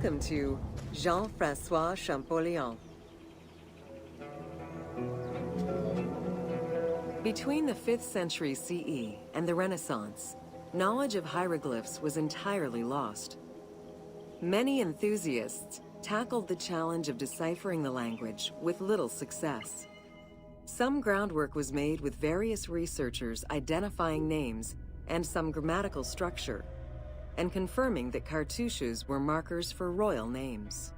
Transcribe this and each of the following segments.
Welcome to Jean-François Champollion. Between the 5th century CE and the Renaissance, knowledge of hieroglyphs was entirely lost. Many enthusiasts tackled the challenge of deciphering the language with little success. Some groundwork was made with various researchers identifying names and some grammatical structure, and confirming that cartouches were markers for royal names.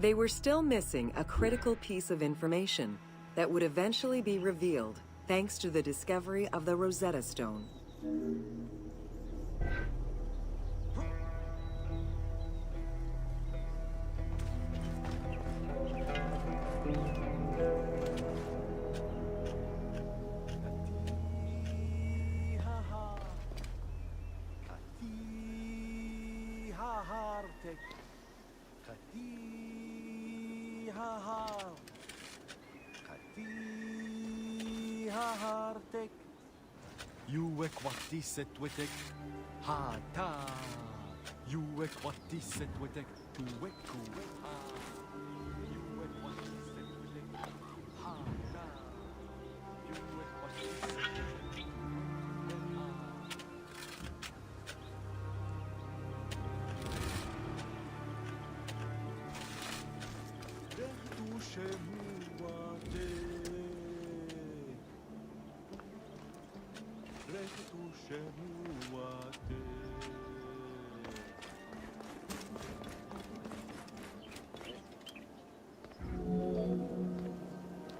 They were still missing a critical piece of information that would eventually be revealed thanks to the discovery of the Rosetta Stone.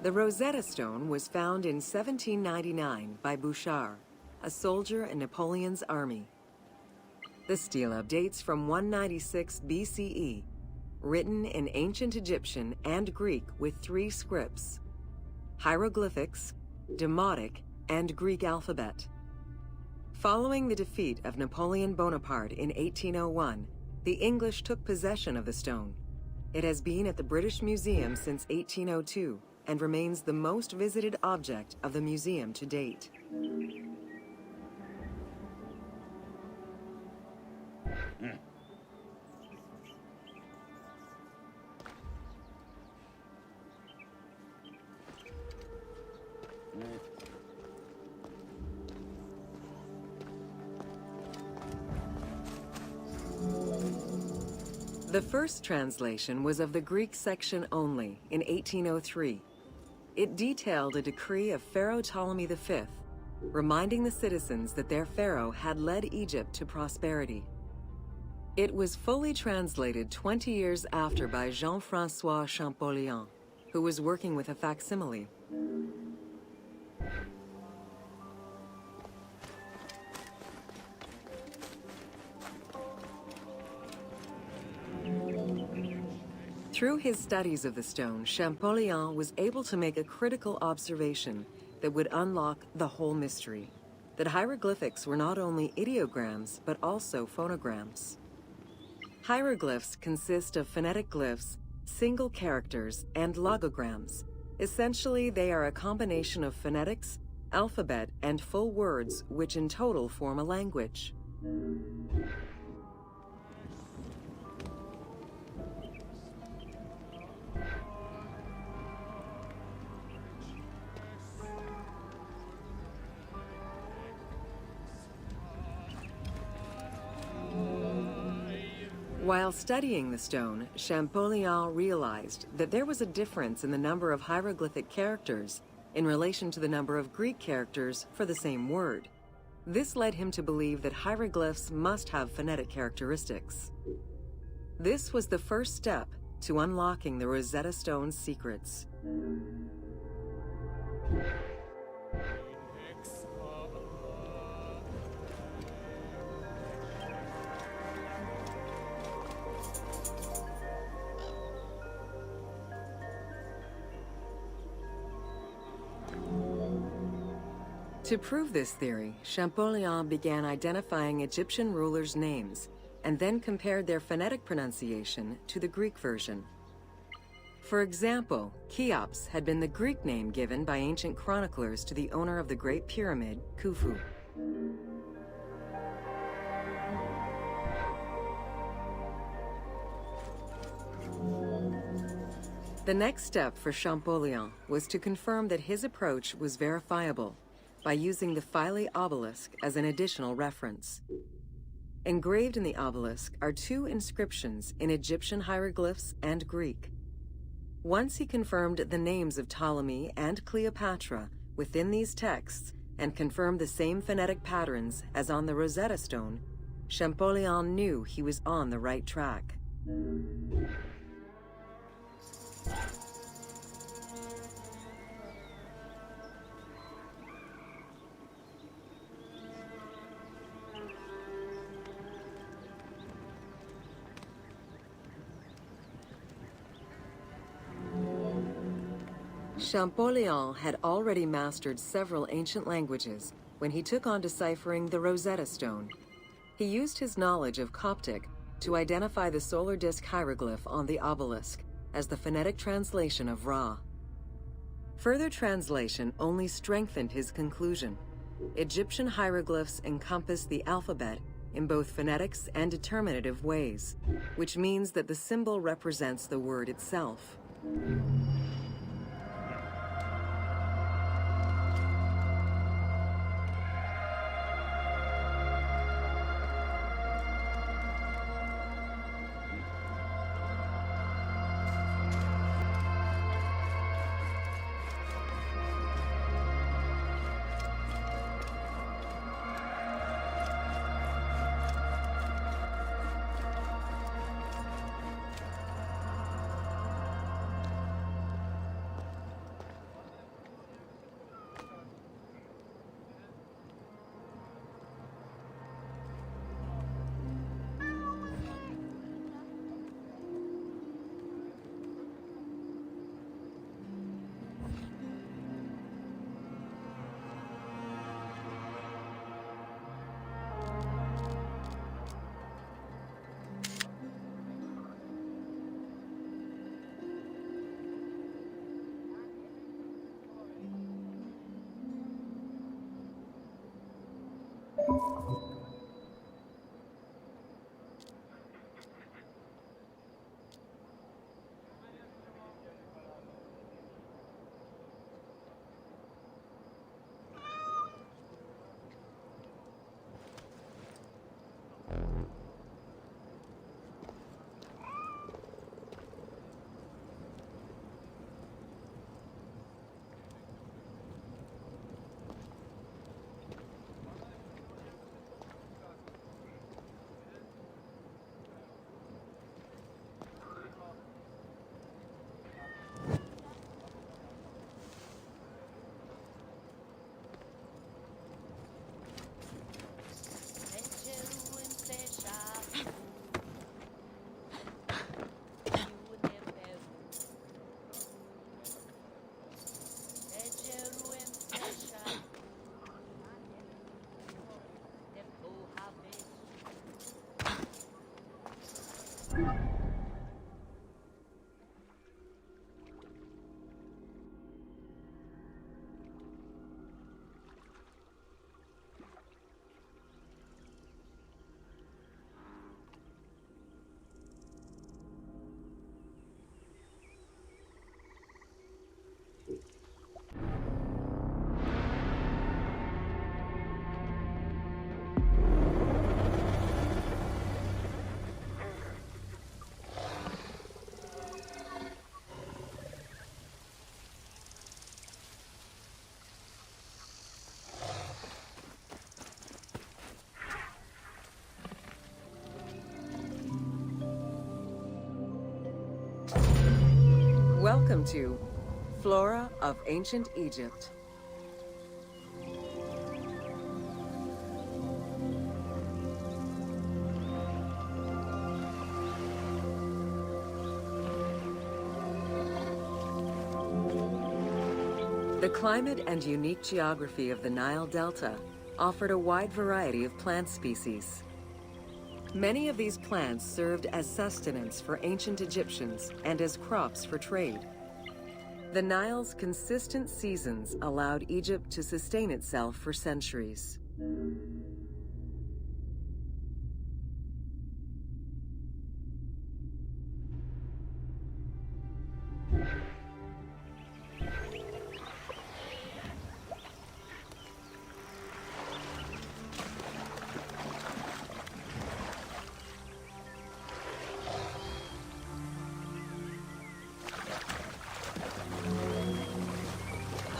The Rosetta Stone was found in 1799 by Bouchard, a soldier in Napoleon's army. The stela dates from 196 BCE, written in ancient Egyptian and Greek with 3 scripts: hieroglyphics, Demotic, and Greek alphabet. Following the defeat of Napoleon Bonaparte in 1801, the English took possession of the stone. It has been at the British Museum since 1802 and remains the most visited object of the museum to date. The first translation was of the Greek section only in 1803. It detailed a decree of Pharaoh Ptolemy V, reminding the citizens that their pharaoh had led Egypt to prosperity. It was fully translated 20 years after by Jean-François Champollion, who was working with a facsimile. Through his studies of the stone, Champollion was able to make a critical observation that would unlock the whole mystery: that hieroglyphics were not only ideograms, but also phonograms. Hieroglyphs consist of phonetic glyphs, single characters, and logograms. Essentially, they are a combination of phonetics, alphabet, and full words, which in total form a language. While studying the stone, Champollion realized that there was a difference in the number of hieroglyphic characters in relation to the number of Greek characters for the same word. This led him to believe that hieroglyphs must have phonetic characteristics. This was the first step to unlocking the Rosetta Stone's secrets. To prove this theory, Champollion began identifying Egyptian rulers' names and then compared their phonetic pronunciation to the Greek version. For example, Cheops had been the Greek name given by ancient chroniclers to the owner of the Great Pyramid, Khufu. The next step for Champollion was to confirm that his approach was verifiable by using the Philae obelisk as an additional reference. Engraved in the obelisk are two inscriptions in Egyptian hieroglyphs and Greek. Once he confirmed the names of Ptolemy and Cleopatra within these texts and confirmed the same phonetic patterns as on the Rosetta Stone, Champollion knew he was on the right track. Champollion had already mastered several ancient languages when he took on deciphering the Rosetta Stone. He used his knowledge of Coptic to identify the solar disk hieroglyph on the obelisk as the phonetic translation of Ra. Further translation only strengthened his conclusion. Egyptian hieroglyphs encompass the alphabet in both phonetics and determinative ways, which means that the symbol represents the word itself. Welcome to Flora of Ancient Egypt. The climate and unique geography of the Nile Delta offered a wide variety of plant species. Many of these plants served as sustenance for ancient Egyptians and as crops for trade. The Nile's consistent seasons allowed Egypt to sustain itself for centuries.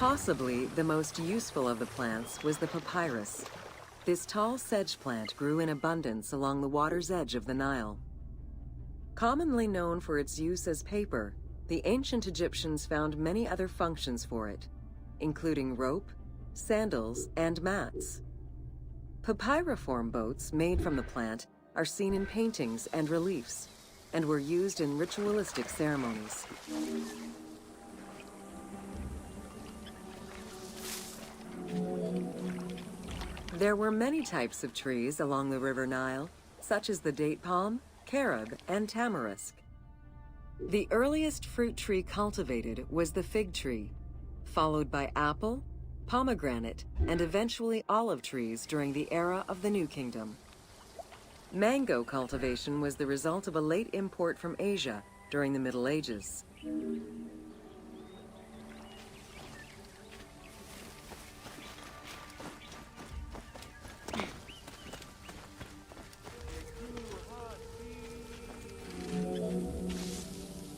Possibly the most useful of the plants was the papyrus. This tall sedge plant grew in abundance along the water's edge of the Nile. Commonly known for its use as paper, the ancient Egyptians found many other functions for it, including rope, sandals, and mats. Papyriform boats made from the plant are seen in paintings and reliefs, and were used in ritualistic ceremonies. There were many types of trees along the River Nile, such as the date palm, carob, and tamarisk. The earliest fruit tree cultivated was the fig tree, followed by apple, pomegranate, and eventually olive trees during the era of the New Kingdom. Mango cultivation was the result of a late import from Asia during the Middle Ages.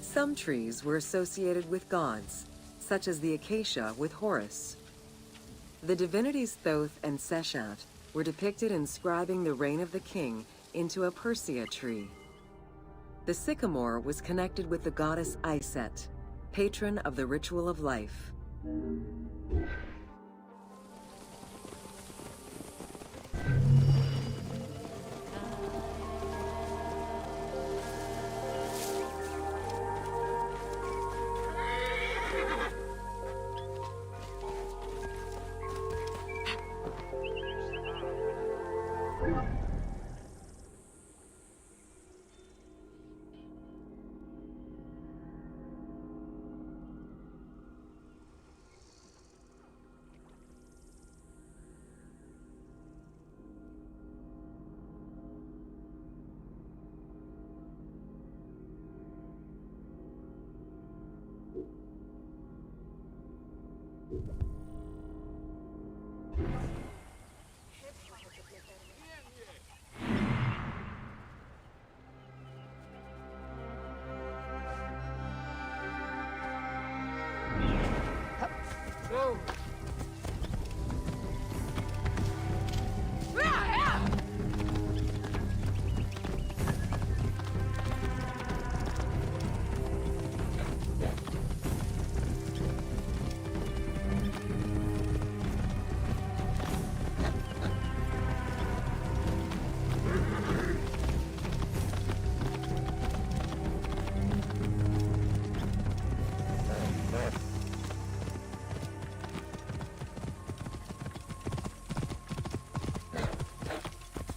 Some trees were associated with gods, such as the acacia with Horus. The divinities Thoth and Seshat were depicted inscribing the reign of the king into a Persea tree. The sycamore was connected with the goddess Iset, patron of the ritual of life.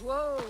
Whoa!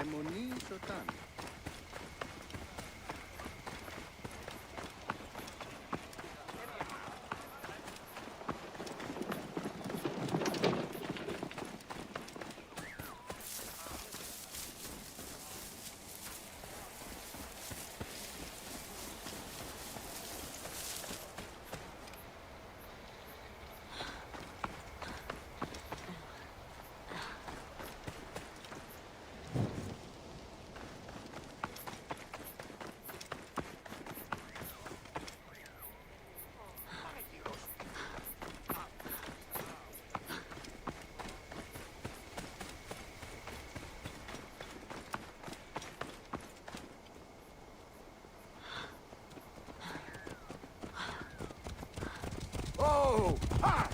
Demoni Sultan. Oh! Ha!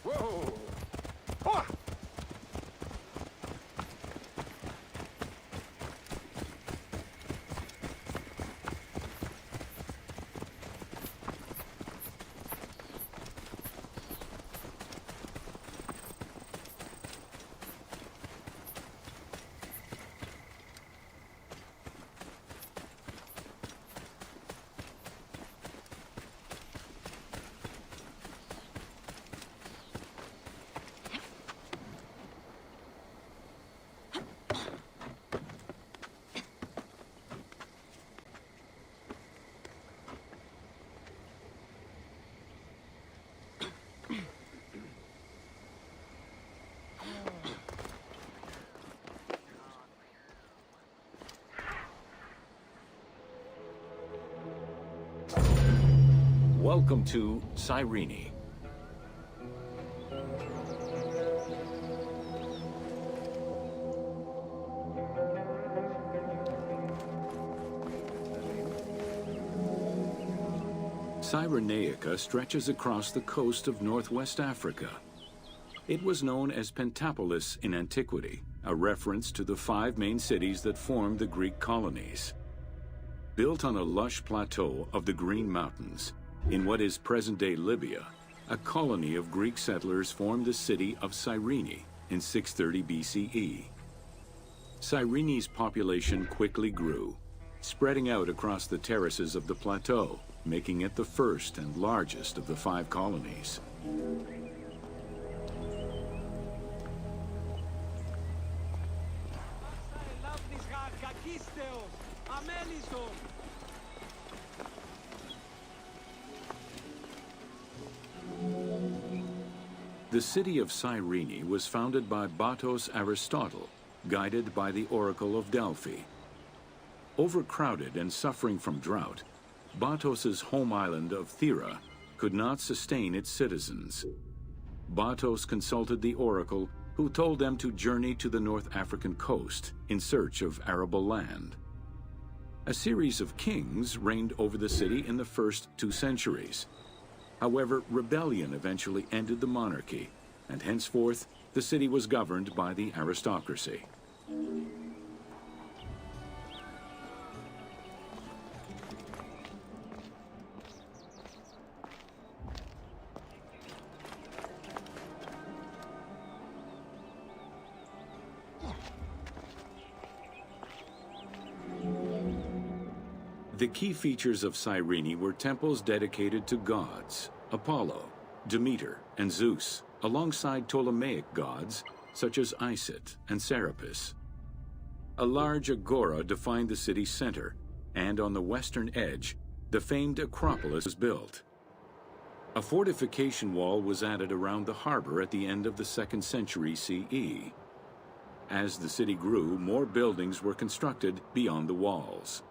Whoa! Ah! Welcome to Cyrene. Cyrenaica stretches across the coast of northwest Africa. It was known as Pentapolis in antiquity, a reference to the 5 main cities that formed the Greek colonies. Built on a lush plateau of the Green Mountains, in what is present-day Libya, a colony of Greek settlers formed the city of Cyrene in 630 BCE. Cyrene's population quickly grew, spreading out across the terraces of the plateau, making it the first and largest of the 5 colonies. The city of Cyrene was founded by Batos Aristotle, guided by the Oracle of Delphi. Overcrowded and suffering from drought, Batos's home island of Thera could not sustain its citizens. Batos consulted the Oracle, who told them to journey to the North African coast in search of arable land. A series of kings reigned over the city in the first 2 centuries. However, rebellion eventually ended the monarchy, and henceforth, the the city was governed by the aristocracy. The key features of Cyrene were temples dedicated to gods, Apollo, Demeter, and Zeus, alongside Ptolemaic gods such as Isis and Serapis. A large agora defined the city's center, and on the western edge, the famed Acropolis was built. A fortification wall was added around the harbor at the end of the 2nd century CE. As the city grew, more buildings were constructed beyond the walls.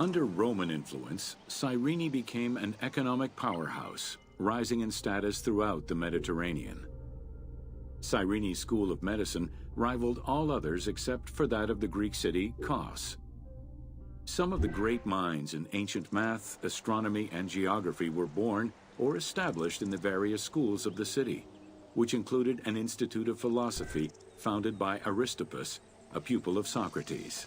Under Roman influence, Cyrene became an economic powerhouse, rising in status throughout the Mediterranean. Cyrene's school of medicine rivaled all others except for that of the Greek city Kos. Some of the great minds in ancient math, astronomy, and geography were born or established in the various schools of the city, which included an institute of philosophy founded by Aristippus, a pupil of Socrates.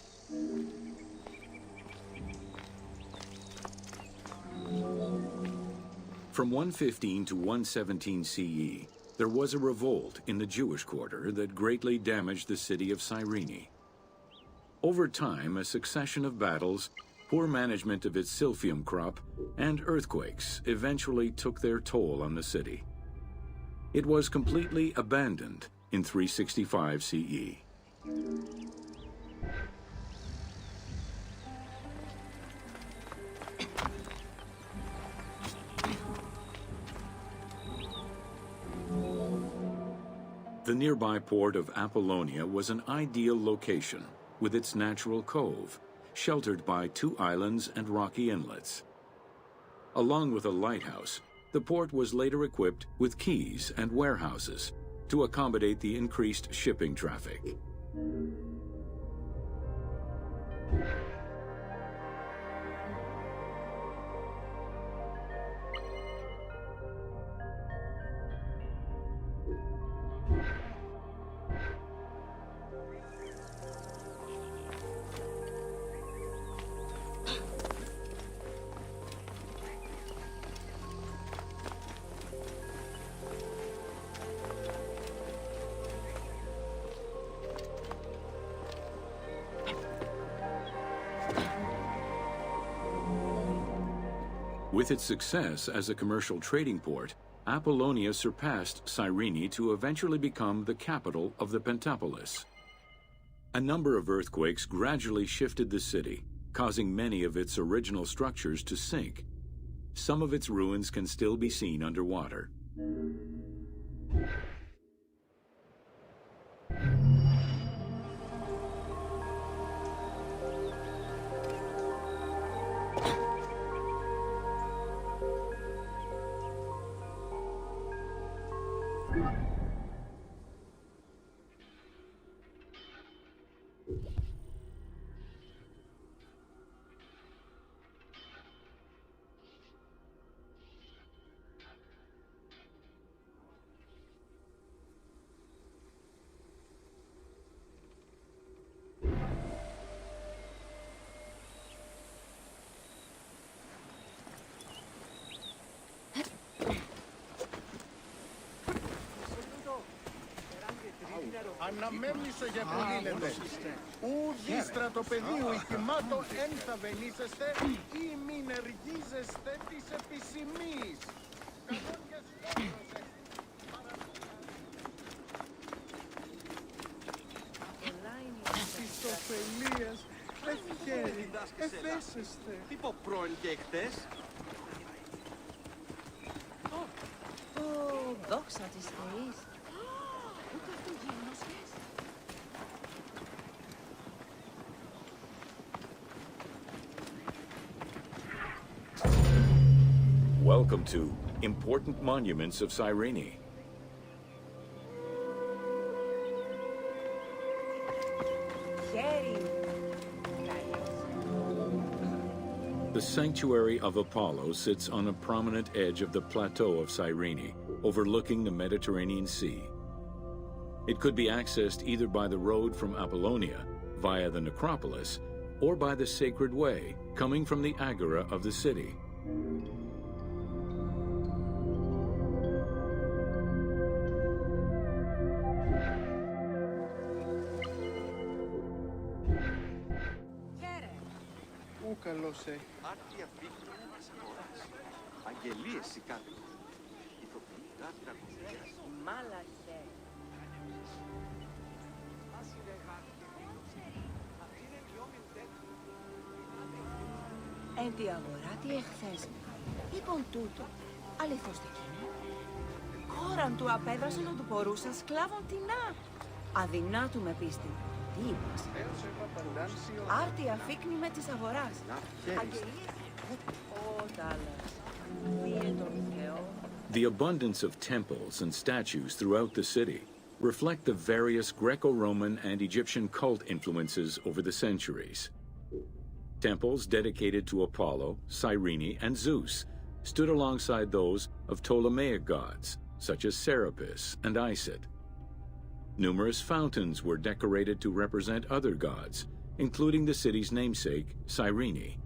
From 115 to 117 CE, there was a revolt in the Jewish quarter that greatly damaged the city of Cyrene. Over time, a succession of battles, poor management of its silphium crop, and earthquakes eventually took their toll on the city. It was completely abandoned in 365 CE. The nearby port of Apollonia was an ideal location, with its natural cove, sheltered by 2 islands and rocky inlets. Along with a lighthouse, the port was later equipped with quays and warehouses to accommodate the increased shipping traffic. With its success as a commercial trading port, Apollonia surpassed Cyrene to eventually become the capital of the Pentapolis. A number of earthquakes gradually shifted the city, causing many of its original structures to sink. Some of its ruins can still be seen underwater. Αναμένησε για πουλήλετε. Ουδή στρατοπεδίου ηχημάτων εν θα βενήσεστε ή μην εργίζεστε της επισημής. Κανόνιες φόρος της ωφελίας, ευχαίρει, εφέσεστε. Τι πω πρώην και χτες. Δόξα της Θεής. Ούτε αυτό γυμνός λες. Welcome to Important Monuments of Cyrene. The sanctuary of Apollo sits on a prominent edge of the plateau of Cyrene, overlooking the Mediterranean Sea. It could be accessed either by the road from Apollonia, via the necropolis, or by the Sacred Way, coming from the agora of the city. Ού καλώς έχει. Άρτια βίκτωρα της αγοράς. Αγγελίες οι κάτω. Ηθοποιοί γάτρα κομμάτια. Μάλασε. Εν τη αγορά τι εχθές. Λοιπόν τούτο. Αληθωστική. Κόραν του απέδρασαν να του μπορούσαν σκλάβων τεινά. Αδυνά του με πίστη. Τι είπας. Άρτια φύκνη με της αγοράς. Αγγελίες. Ω, τάλας. Βίε τον Θεό. The abundance of temples and statues throughout the city reflect the various Greco-Roman and Egyptian cult influences over the centuries. Temples dedicated to Apollo, Cyrene, and Zeus stood alongside those of Ptolemaic gods, such as Serapis and Isis. Numerous fountains were decorated to represent other gods, including the city's namesake, Cyrene.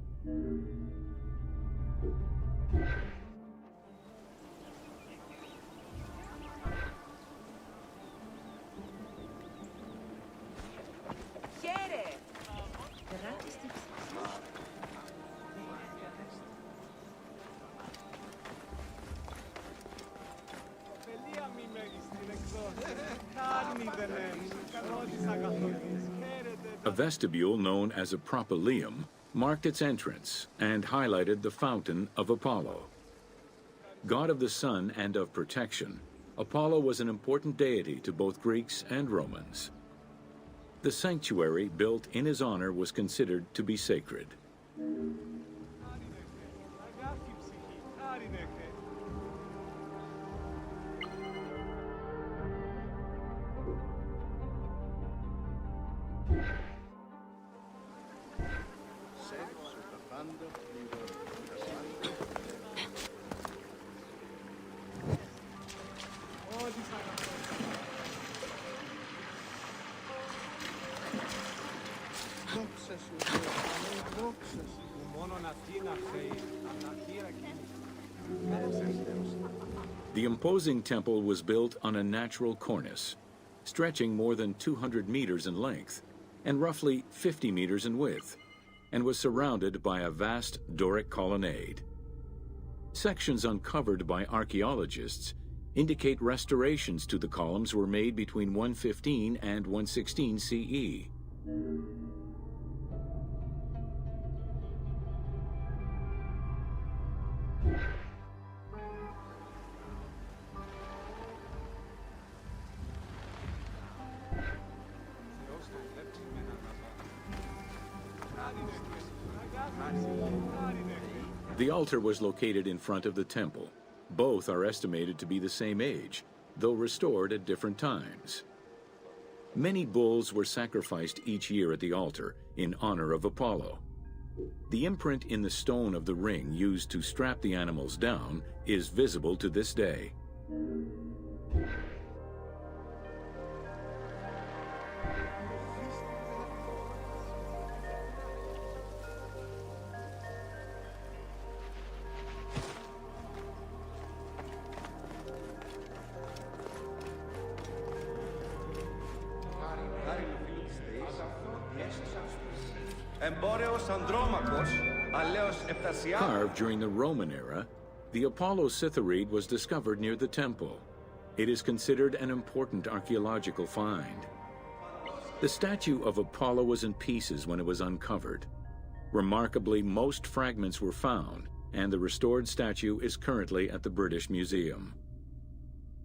A vestibule known as a propylaeum marked its entrance and highlighted the fountain of Apollo. God of the sun and of protection, Apollo was an important deity to both Greeks and Romans. The sanctuary built in his honor was considered to be sacred. The imposing temple was built on a natural cornice, stretching more than 200 meters in length and roughly 50 meters in width, and was surrounded by a vast Doric colonnade. Sections uncovered by archaeologists indicate restorations to the columns were made between 115 and 116 CE. The altar was located in front of the temple. Both are estimated to be the same age, though restored at different times. Many bulls were sacrificed each year at the altar in honor of Apollo. The imprint in the stone of the ring used to strap the animals down is visible to this day. Carved during the Roman era, the Apollo Cytharide was discovered near the temple. It is considered an important archaeological find. The statue of Apollo was in pieces when it was uncovered. Remarkably, most fragments were found, and the restored statue is currently at the British Museum.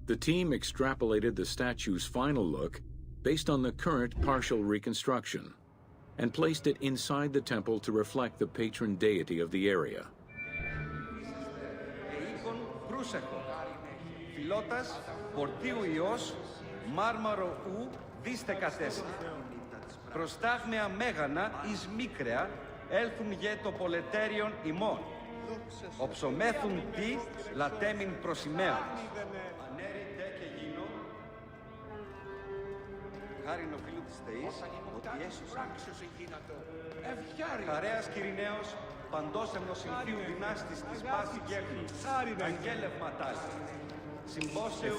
The team extrapolated the statue's final look based on the current partial reconstruction, and placed it inside the temple to reflect the patron deity of the area. προύσεχο. Φιλότας, πορτίου ιός, μάρμαρο ου, δίστε κατέστη. Προστάγμεα μέγανα εις μίκρεα, έλθουν γε το πολετέριον ημών. Οψομέθουν τι, λατέμιν προσημαίων. Ανέρι τε και γίνω, χάριν οφείλου της θεής, ότι έσωσαν. Χαρέας Κυριναίος, παντός εμνοσυμφίου δυνάστης της πάση γέφη, αγγέλευμα τάλη. Συμπόσεου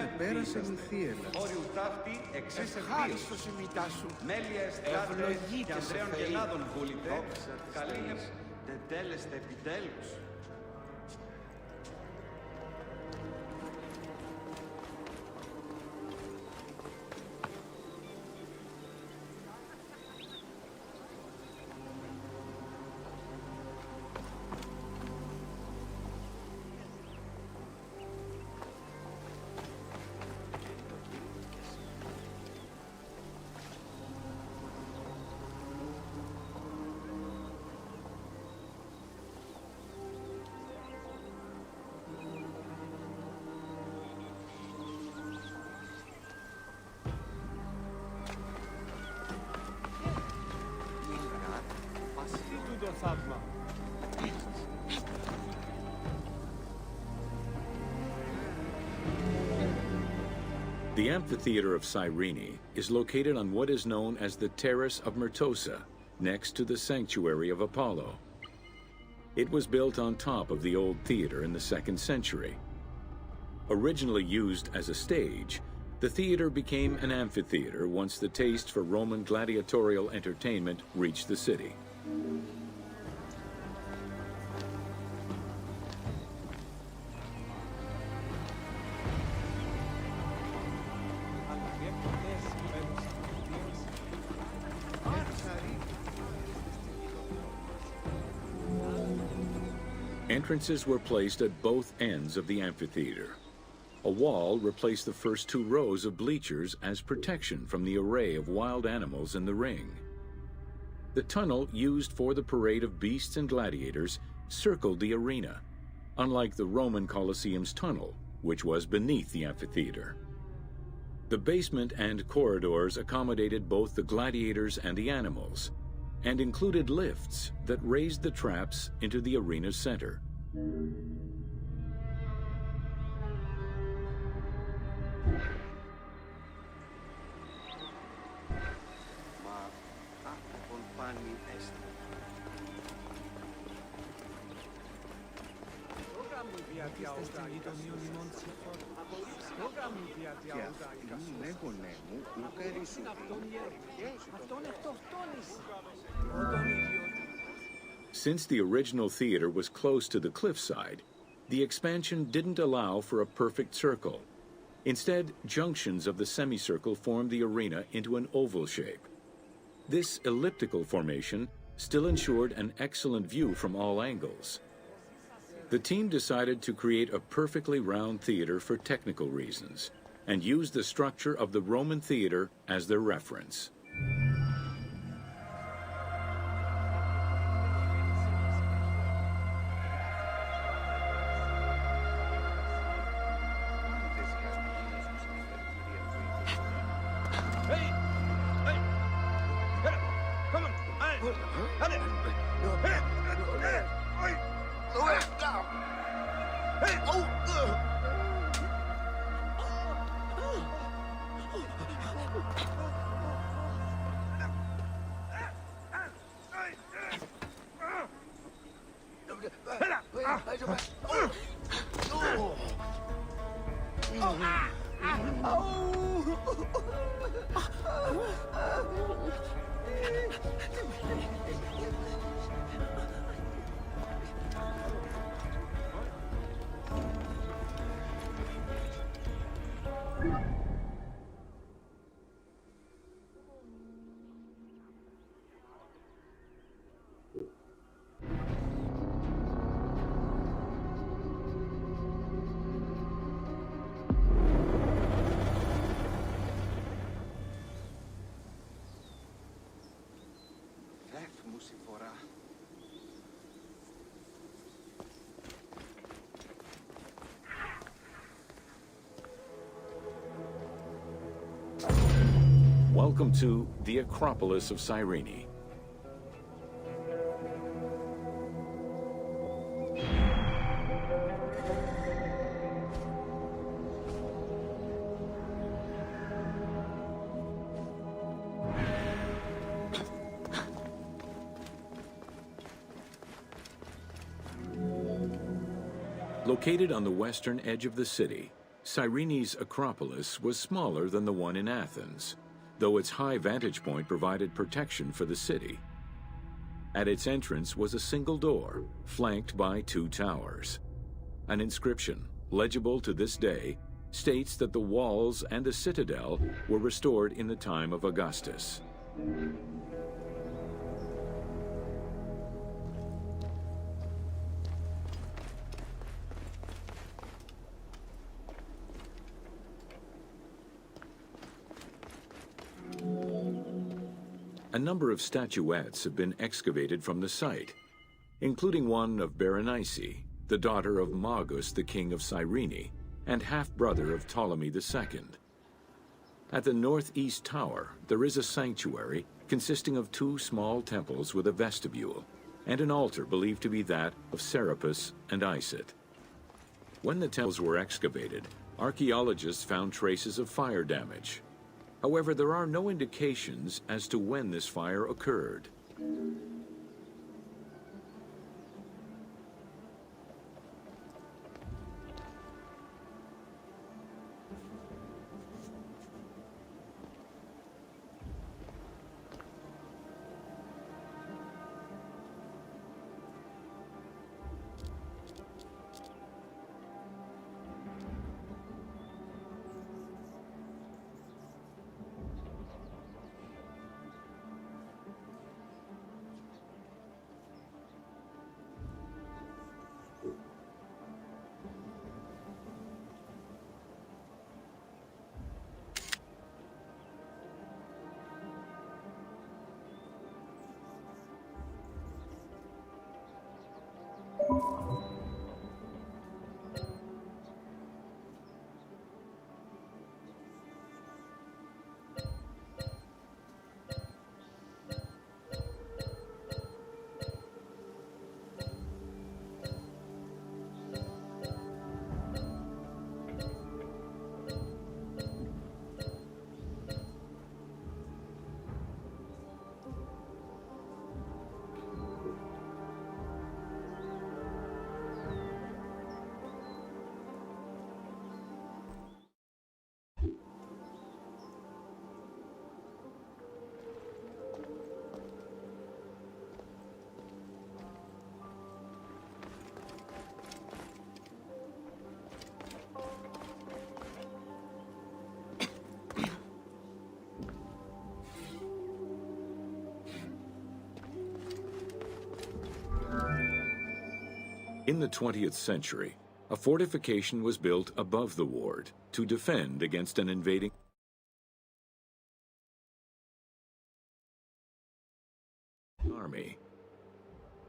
επέρασαν οι θύελα. όριου ταύτη εξής ευδίους. Μέλια εστράτε και Ανδρέων Γεννάδων βούλητε, καλήνε δεν τέλεστε επιτέλους. The amphitheater of Cyrene is located on what is known as the Terrace of Myrtosa, next to the sanctuary of Apollo. It was built on top of the old theater in the 2nd century. Originally used as a stage, the theater became an amphitheater once the taste for Roman gladiatorial entertainment reached the city. Entrances were placed at both ends of the amphitheater. A wall replaced the first 2 rows of bleachers as protection from the array of wild animals in the ring. The tunnel used for the parade of beasts and gladiators circled the arena, unlike the Roman Colosseum's tunnel, which was beneath the amphitheater. The basement and corridors accommodated both the gladiators and the animals, and included lifts that raised the traps into the arena's center. Since the original theater was close to the cliffside, the expansion didn't allow for a perfect circle. Instead, junctions of the semicircle formed the arena into an oval shape. This elliptical formation still ensured an excellent view from all angles. The team decided to create a perfectly round theater for technical reasons and used the structure of the Roman theater as their reference. Welcome to the Acropolis of Cyrene. Located on the western edge of the city, Cyrene's Acropolis was smaller than the one in Athens, though its high vantage point provided protection for the city. At its entrance was a single door, flanked by 2 towers. An inscription, legible to this day, states that the walls and the citadel were restored in the time of Augustus. A number of statuettes have been excavated from the site, including one of Berenice, the daughter of Magus, the king of Cyrene, and half-brother of Ptolemy II. At the northeast tower, there is a sanctuary consisting of 2 small temples with a vestibule, and an altar believed to be that of Serapis and Isis. When the temples were excavated, archaeologists found traces of fire damage. However, there are no indications as to when this fire occurred. In the 20th century, a fortification was built above the ward to defend against an invading army.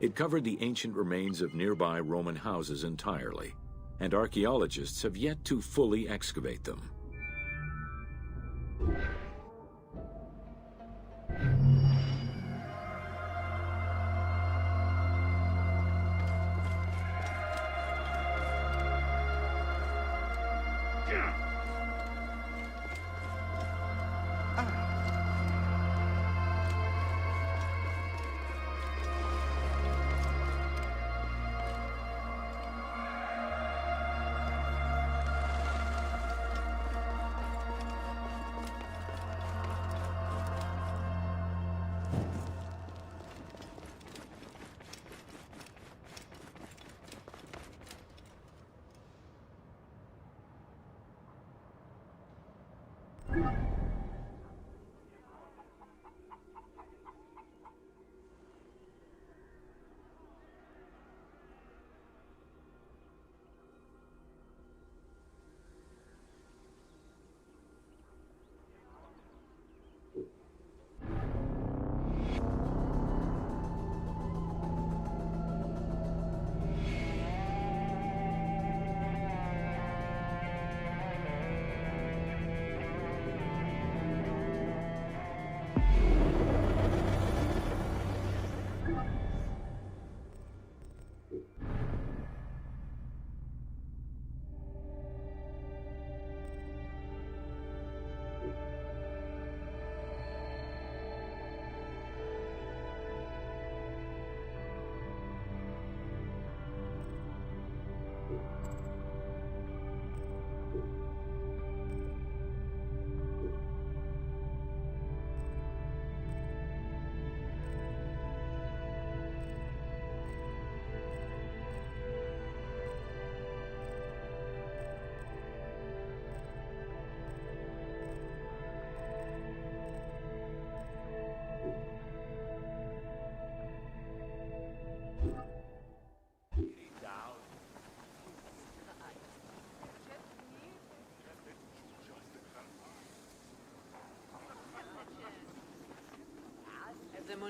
It covered the ancient remains of nearby Roman houses entirely, and archaeologists have yet to fully excavate them.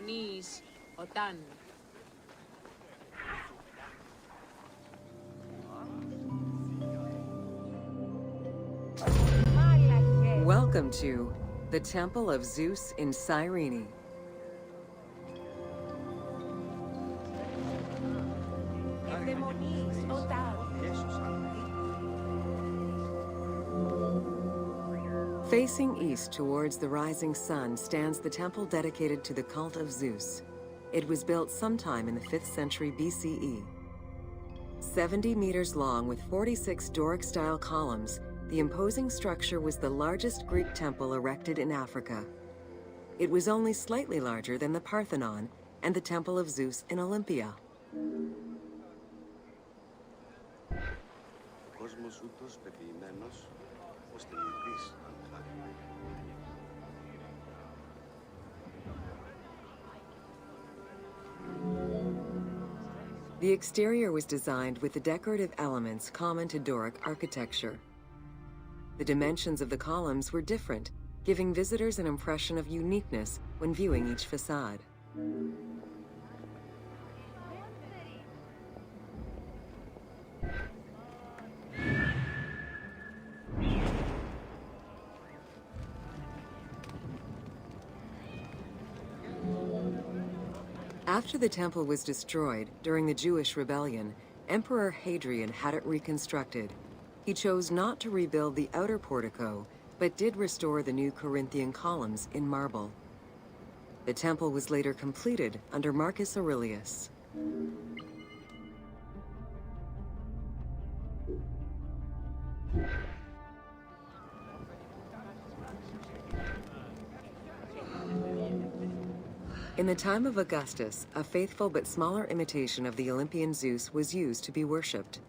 ευδαιμονείς, όταν. Welcome to the Temple of Zeus in Cyrene. Ευδαιμονείς, όταν. Facing east towards the rising sun stands the temple dedicated to the cult of Zeus. It was built sometime in the 5th century BCE. 70 meters long with 46 Doric-style columns, the imposing structure was the largest Greek temple erected in Africa. It was only slightly larger than the Parthenon and the Temple of Zeus in Olympia. Κόσμος ούτως πεποιημένος, ώστε μυθείς αν The exterior was designed with the decorative elements common to Doric architecture. The dimensions of the columns were different, giving visitors an impression of uniqueness when viewing each facade. After the temple was destroyed during the Jewish rebellion, Emperor Hadrian had it reconstructed. He chose not to rebuild the outer portico, but did restore the new Corinthian columns in marble. The temple was later completed under Marcus Aurelius. In the time of Augustus, a faithful but smaller imitation of the Olympian Zeus was used to be worshipped.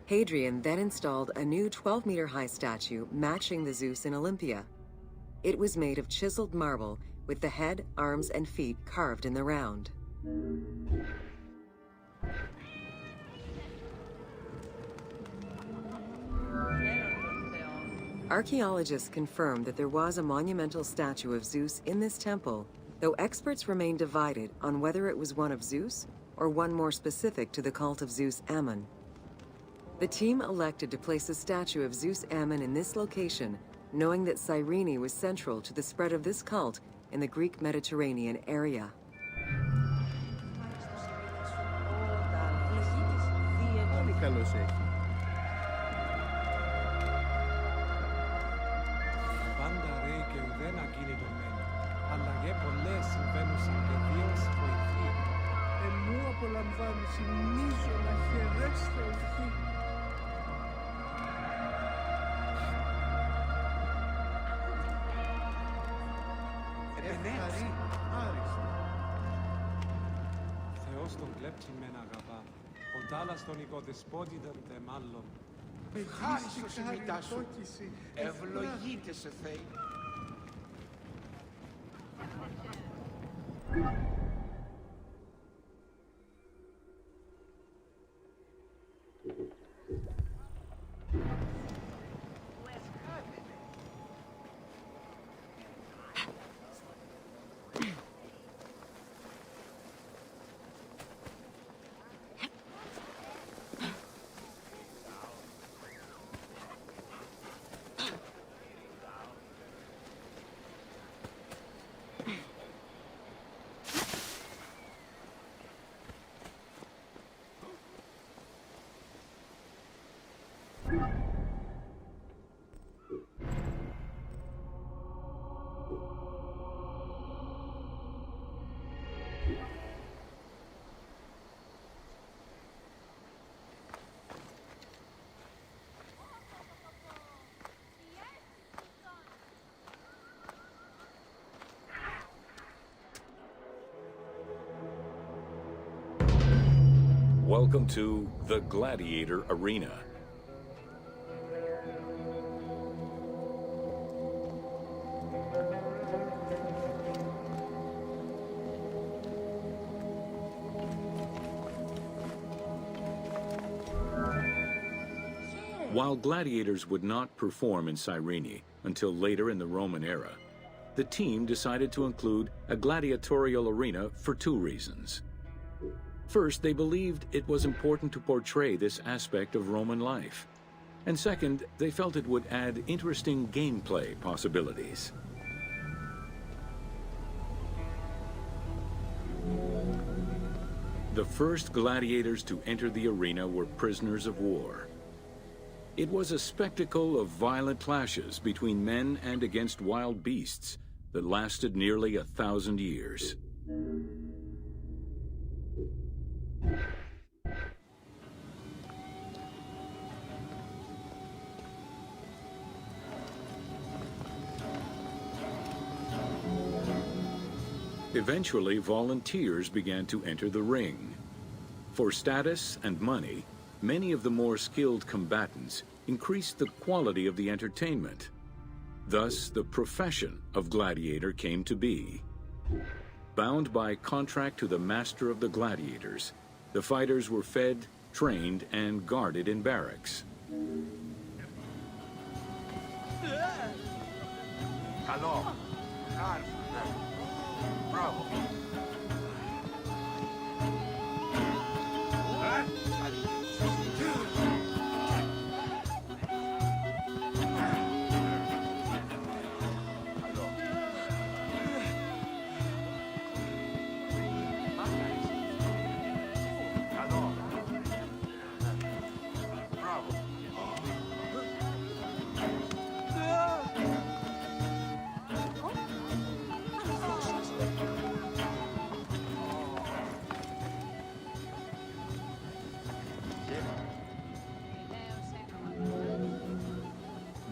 Hadrian then installed a new 12-meter-high statue matching the Zeus in Olympia. It was made of chiseled marble with the head, arms, and feet carved in the round. Archaeologists confirmed that there was a monumental statue of Zeus in this temple, though experts remain divided on whether it was one of Zeus or one more specific to the cult of Zeus Ammon. The team elected to place a statue of Zeus Ammon in this location, knowing that Cyrene was central to the spread of this cult in the Greek Mediterranean area. Πάλι καλώς έχει. Πάντα ρέει και ουδέν ακίνητον μένει. Αλλαγέ πολλές συμβαίνουσαν και Δίος βοηθεί. Εμού απολαμβάνει μίζωνα χαιρέστε ευχή. Ευχαρί, άριστα. Θεός τον κλέπτη μεν αγαπά. Ο τάλας τον οικοδεσπότηταν δε μάλλον. Ευχάριστος η μητά σου. Ευλογείται σε Θεή. Welcome to the Gladiator Arena. While gladiators would not perform in Cyrene until later in the Roman era, the team decided to include a gladiatorial arena for two reasons. First, they believed it was important to portray this aspect of Roman life. And second, they felt it would add interesting gameplay possibilities. The first gladiators to enter the arena were prisoners of war. It was a spectacle of violent clashes between men and against wild beasts that lasted nearly 1,000 years. Eventually, volunteers began to enter the ring. For status and money, many of the more skilled combatants increased the quality of the entertainment. Thus, the profession of gladiator came to be. Bound by contract to the master of the gladiators, the fighters were fed, trained, and guarded in barracks. Καλό. Bravo.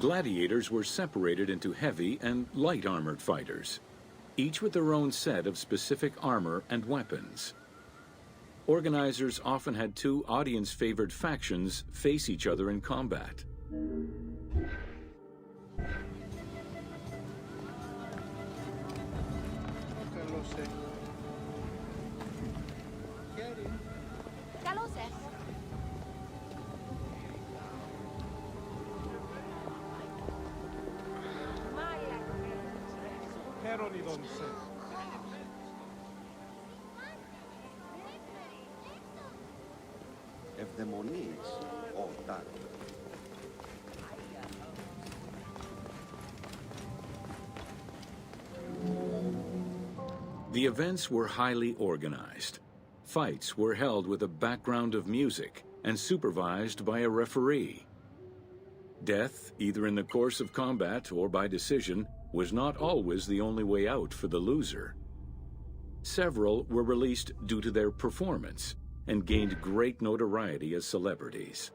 Gladiators were separated into heavy and light armored fighters, each with their own set of specific armor and weapons. Organizers often had two audience-favored factions face each other in combat. Καλώς έχει. Χέρι. Καλώς έχει. Χαίρον ειδών σε. Ευδαιμονείς, όταν. The events were highly organized. Fights were held with a background of music and supervised by a referee. Death, either in the course of combat or by decision, was not always the only way out for the loser. Several were released due to their performance and gained great notoriety as celebrities.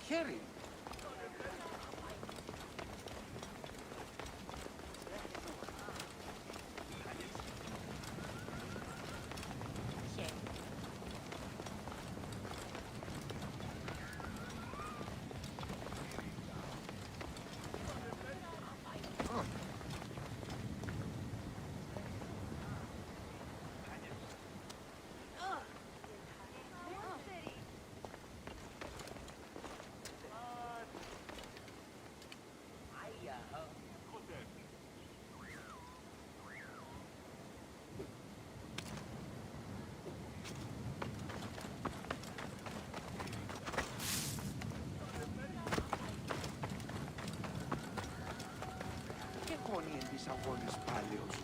Χέρι. Και γόνοι εν της αγώνης πάλεως.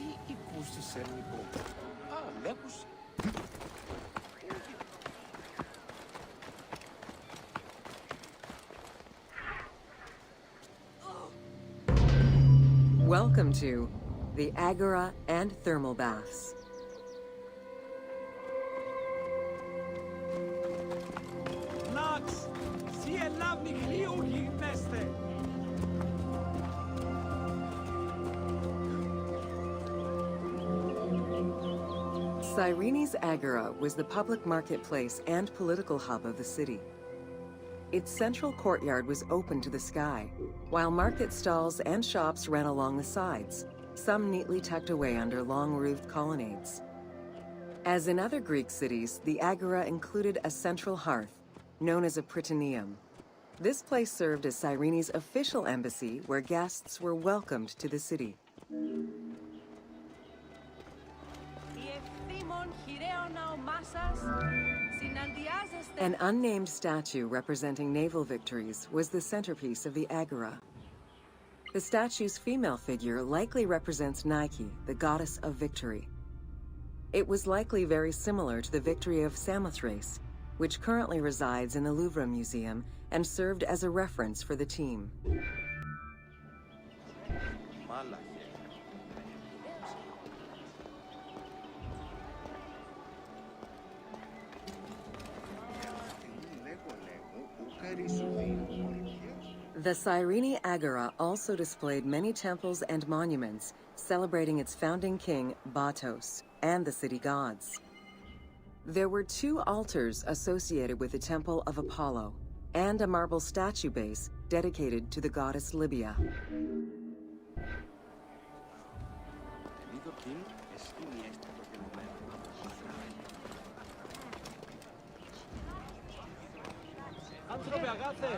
Τι οίκους της ελληνικού. Α, λέγους. Welcome to the Agora and Thermal Baths. Lux, si ελάβνη γλίου γυμνέστε. Cyrene's Agora was the public marketplace and political hub of the city. Its central courtyard was open to the sky, while market stalls and shops ran along the sides, some neatly tucked away under long-roofed colonnades. As in other Greek cities, the Agora included a central hearth, known as a prytaneum. This place served as Cyrene's official embassy where guests were welcomed to the city. An unnamed statue representing naval victories was the centerpiece of the Agora. The statue's female figure likely represents Nike, the goddess of victory. It was likely very similar to the victory of Samothrace, which currently resides in the Louvre Museum and served as a reference for the team. The Cyrene Agora also displayed many temples and monuments celebrating its founding king, Batos, and the city gods. There were 2 altars associated with the Temple of Apollo and a marble statue base dedicated to the goddess Libya. Άνθρωπε αγάθε,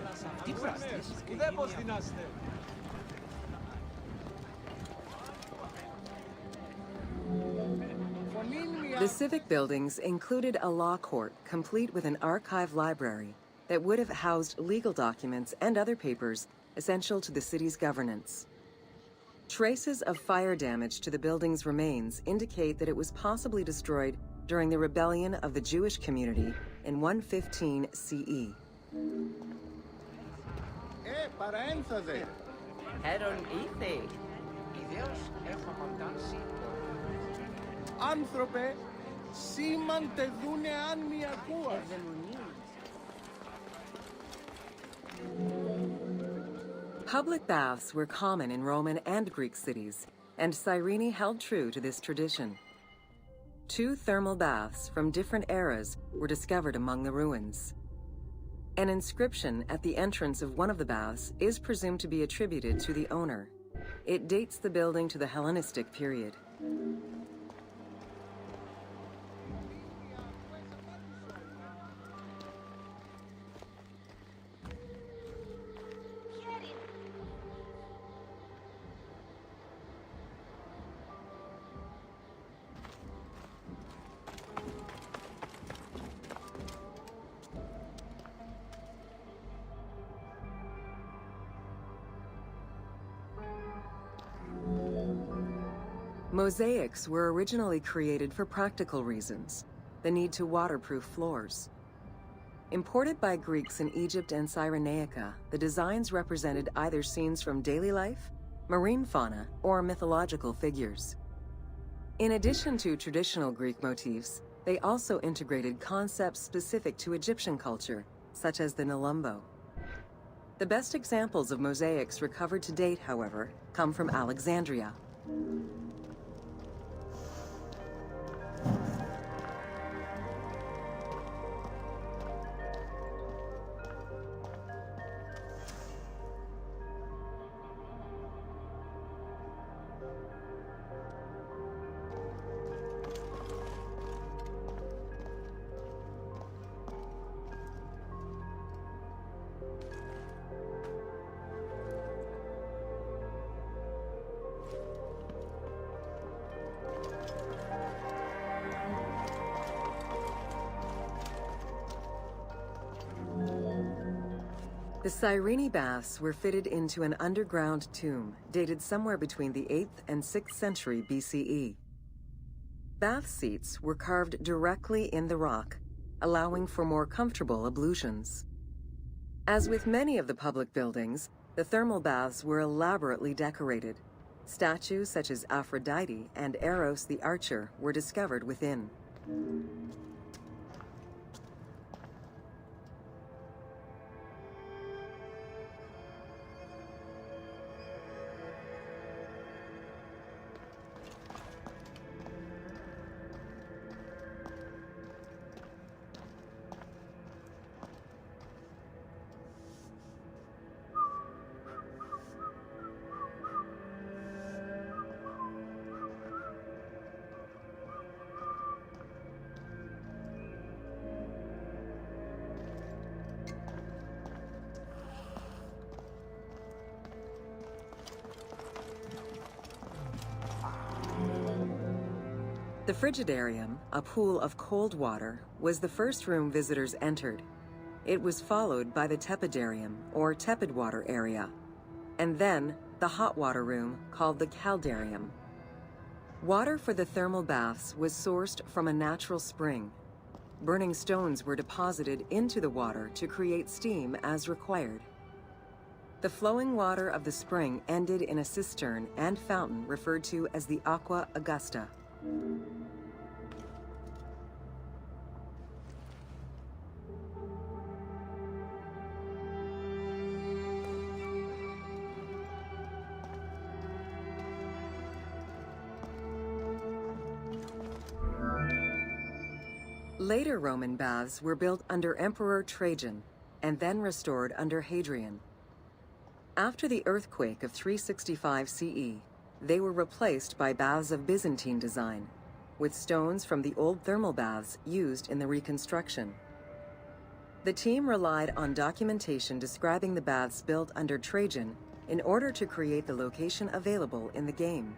τι πράστες, ουδέποιος δυνάστε. The civic buildings included a law court complete with an archive library that would have housed legal documents and other papers essential to the city's governance. Traces of fire damage to the building's remains indicate that it was possibly destroyed during the rebellion of the Jewish community in 115 CE. Παραένθαδε. Έρον ήθε. Ιδέως έχω μοντάνσει. Άνθρωπε, σήμαν τε δούνε αν μη ακούας. Public baths were common in Roman and Greek cities, and Cyrene held true to this tradition. 2 thermal baths from different eras were discovered among the ruins. An inscription at the entrance of one of the baths is presumed to be attributed to the owner. It dates the building to the Hellenistic period. Mosaics were originally created for practical reasons, the need to waterproof floors. Imported by Greeks in Egypt and Cyrenaica, the designs represented either scenes from daily life, marine fauna, or mythological figures. In addition to traditional Greek motifs, they also integrated concepts specific to Egyptian culture, such as the Nelumbo. The best examples of mosaics recovered to date, however, come from Alexandria. The Cyrene baths were fitted into an underground tomb dated somewhere between the 8th and 6th century BCE. Bath seats were carved directly in the rock, allowing for more comfortable ablutions. As with many of the public buildings, the thermal baths were elaborately decorated. Statues such as Aphrodite and Eros the Archer were discovered within. The Frigidarium, a pool of cold water, was the first room visitors entered. It was followed by the Tepidarium, or tepid water area, and then the hot water room called the Caldarium. Water for the thermal baths was sourced from a natural spring. Burning stones were deposited into the water to create steam as required. The flowing water of the spring ended in a cistern and fountain referred to as the Aqua Augusta. Later Roman baths were built under Emperor Trajan and then restored under Hadrian. After the earthquake of 365 CE, they were replaced by baths of Byzantine design, with stones from the old thermal baths used in the reconstruction. The team relied on documentation describing the baths built under Trajan in order to create the location available in the game.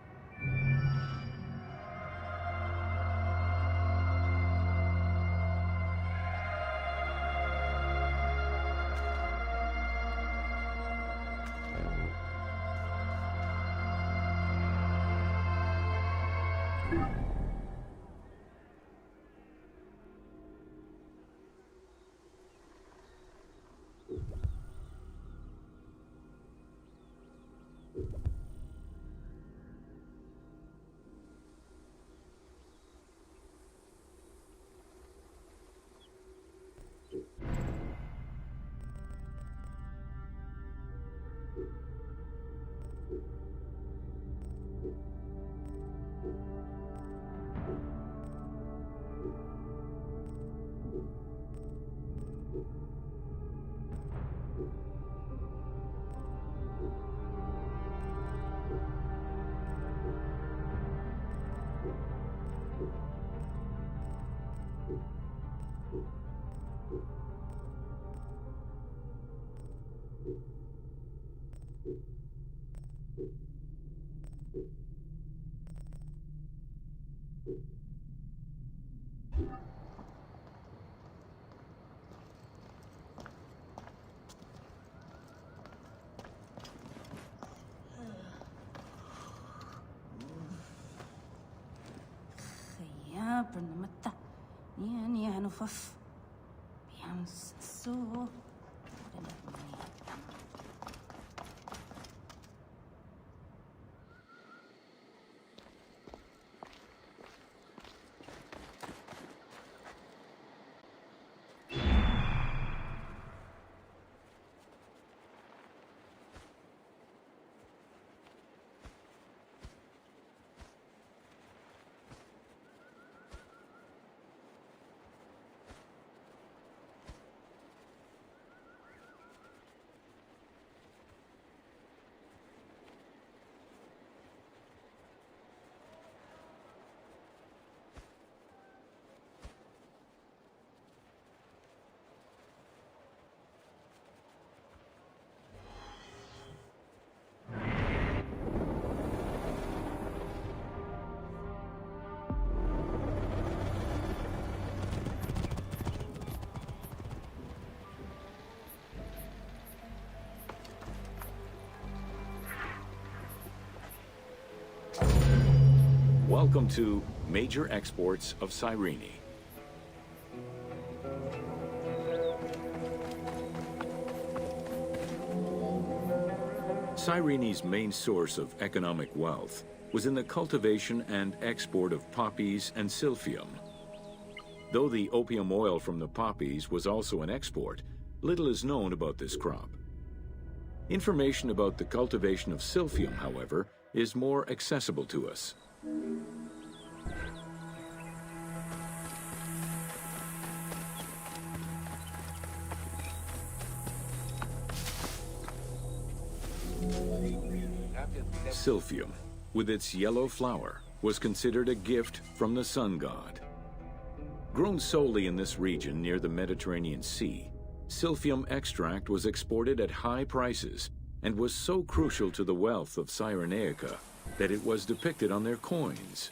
Bernamata, ni ano faf, pians so. Welcome to Major Exports of Cyrene. Cyrene's main source of economic wealth was in the cultivation and export of poppies and silphium. Though the opium oil from the poppies was also an export, little is known about this crop. Information about the cultivation of silphium, however, is more accessible to us. Silphium, with its yellow flower, was considered a gift from the sun god. Grown solely in this region near the Mediterranean Sea, silphium extract was exported at high prices and was so crucial to the wealth of Cyrenaica that it was depicted on their coins.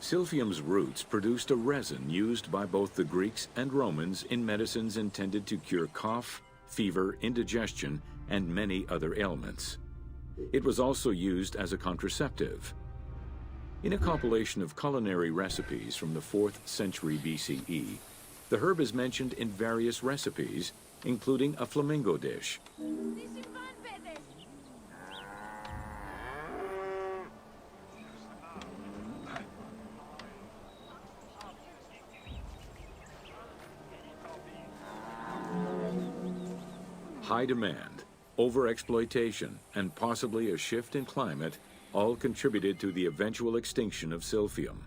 Silphium's roots produced a resin used by both the Greeks and Romans in medicines intended to cure cough, fever, indigestion, and many other ailments. It was also used as a contraceptive. In a compilation of culinary recipes from the 4th century BCE, the herb is mentioned in various recipes, including a flamingo dish. High demand, overexploitation, and possibly a shift in climate all contributed to the eventual extinction of silphium.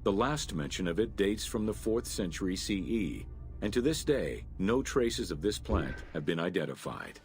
The last mention of it dates from the 4th century CE, and to this day, no traces of this plant have been identified.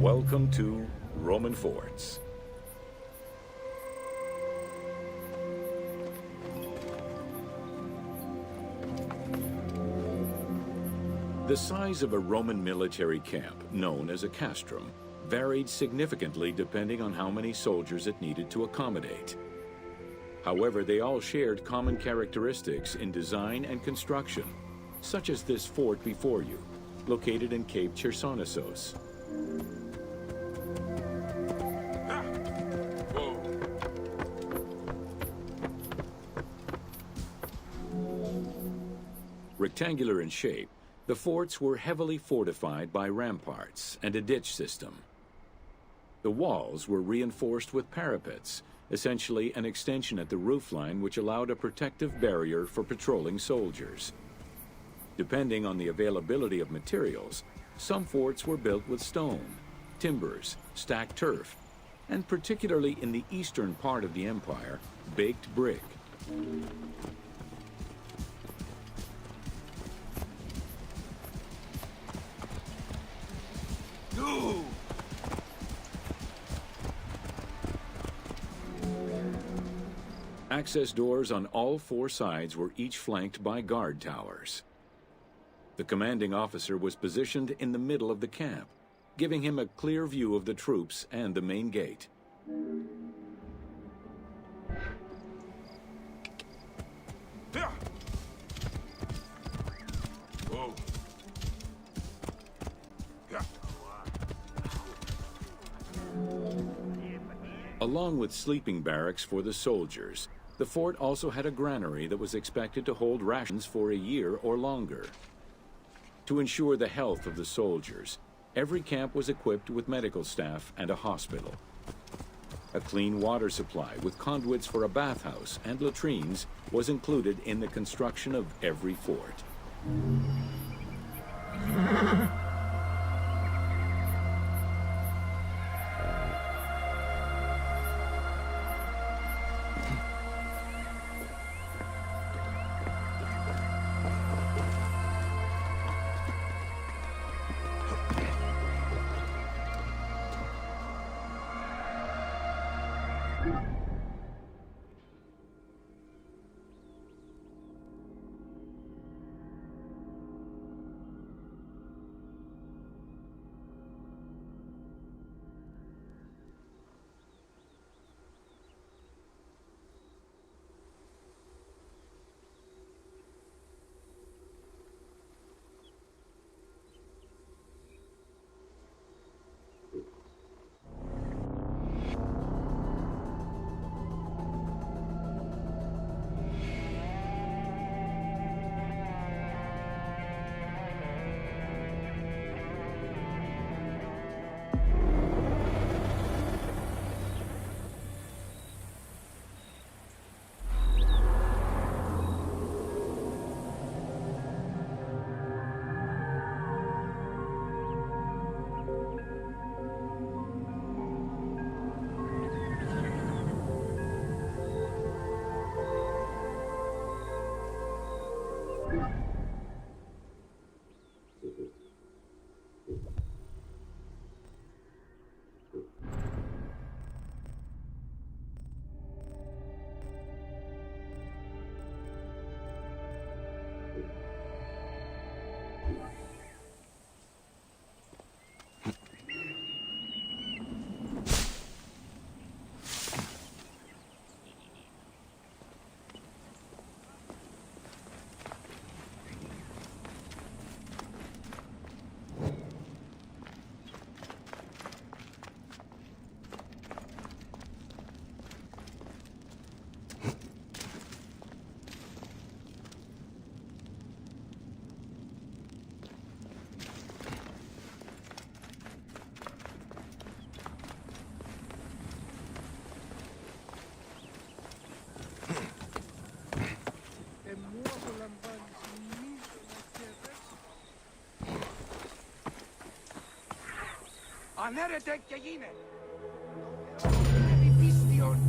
Welcome to Roman forts. The size of a Roman military camp, known as a castrum, varied significantly depending on how many soldiers it needed to accommodate. However, they all shared common characteristics in design and construction, such as this fort before you, located in Cape Chersonesos. Rectangular in shape, the forts were heavily fortified by ramparts and a ditch system. The walls were reinforced with parapets, essentially an extension at the roofline which allowed a protective barrier for patrolling soldiers. Depending on the availability of materials, some forts were built with stone, timbers, stacked turf, and particularly in the eastern part of the empire, baked brick. Access doors on all four sides were each flanked by guard towers. The commanding officer was positioned in the middle of the camp, giving him a clear view of the troops and the main gate. Along with sleeping barracks for the soldiers, the fort also had a granary that was expected to hold rations for a year or longer. To ensure the health of the soldiers, every camp was equipped with medical staff and a hospital. A clean water supply with conduits for a bathhouse and latrines was included in the construction of every fort.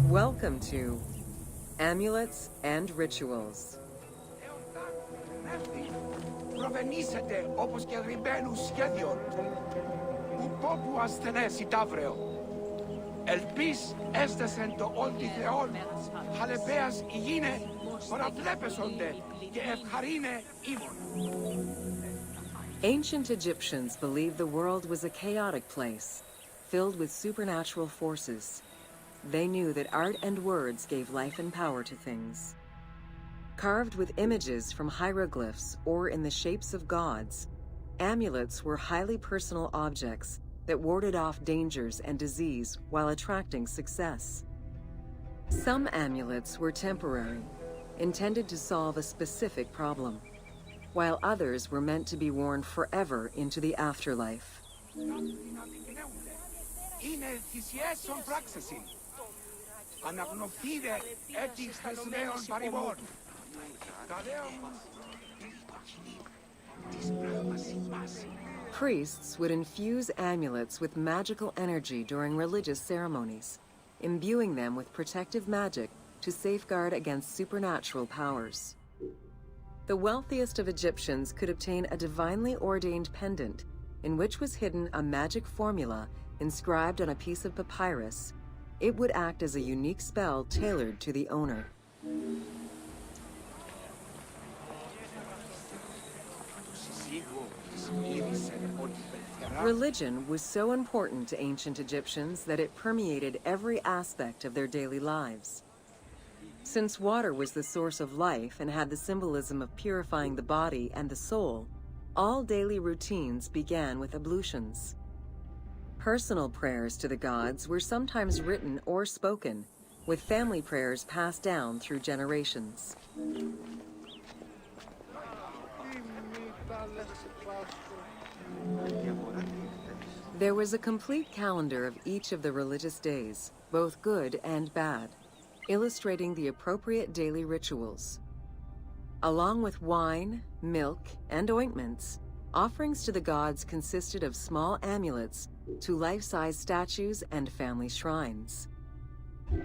Welcome to Amulets and Rituals. Προβενήσετε όπως και γρημμένους σχέδιων. Popu asthenes itavrio. Elpis estesen to oldi theon, halepeas igine, horavlepesonde, ke evcharine imon. Ancient Egyptians believed the world was a chaotic place, filled with supernatural forces. They knew that art and words gave life and power to things. Carved with images from hieroglyphs or in the shapes of gods, amulets were highly personal objects that warded off dangers and disease while attracting success. Some amulets were temporary, intended to solve a specific problem, while others were meant to be worn forever into the afterlife. Priests would infuse amulets with magical energy during religious ceremonies, imbuing them with protective magic to safeguard against supernatural powers. The wealthiest of Egyptians could obtain a divinely ordained pendant in which was hidden a magic formula inscribed on a piece of papyrus. It would act as a unique spell tailored to the owner. Religion was so important to ancient Egyptians that it permeated every aspect of their daily lives. Since water was the source of life and had the symbolism of purifying the body and the soul, all daily routines began with ablutions. Personal prayers to the gods were sometimes written or spoken, with family prayers passed down through generations. There was a complete calendar of each of the religious days, both good and bad, illustrating the appropriate daily rituals. Along with wine, milk, and ointments, offerings to the gods consisted of small amulets to life-size statues and family shrines.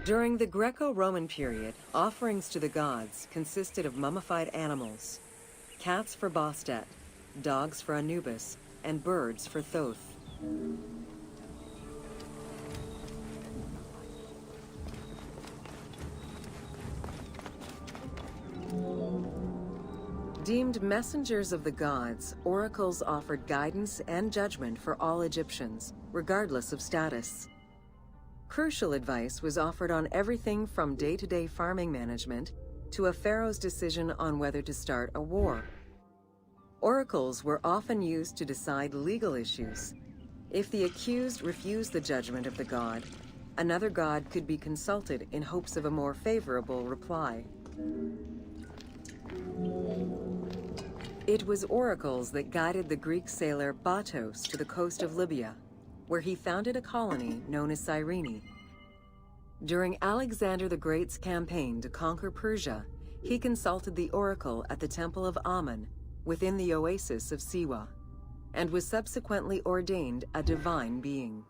During the Greco-Roman period, offerings to the gods consisted of mummified animals, cats for Bastet, dogs for Anubis, and birds for Thoth. Deemed messengers of the gods, oracles offered guidance and judgment for all Egyptians, regardless of status. Crucial advice was offered on everything from day-to-day farming management to a pharaoh's decision on whether to start a war. Oracles were often used to decide legal issues. If the accused refused the judgment of the god, another god could be consulted in hopes of a more favorable reply. It was oracles that guided the Greek sailor Batos to the coast of Libya, where he founded a colony known as Cyrene. During Alexander the Great's campaign to conquer Persia, he consulted the oracle at the Temple of Amun within the oasis of Siwa, and was subsequently ordained a divine being.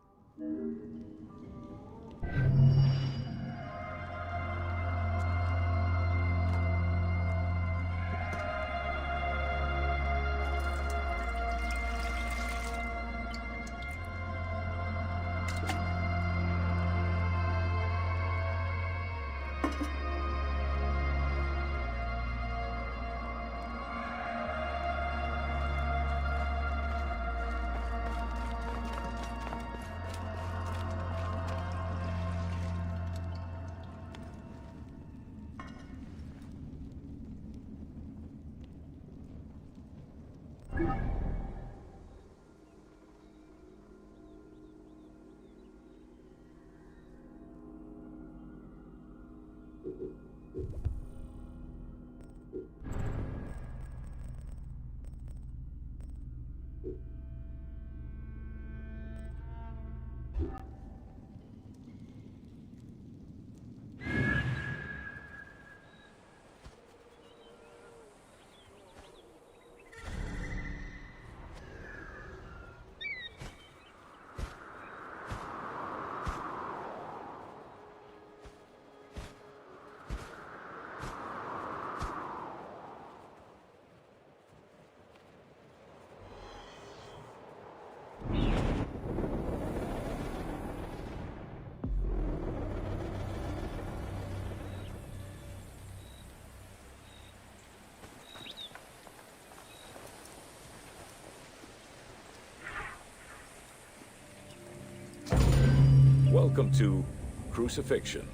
Welcome to Crucifixion.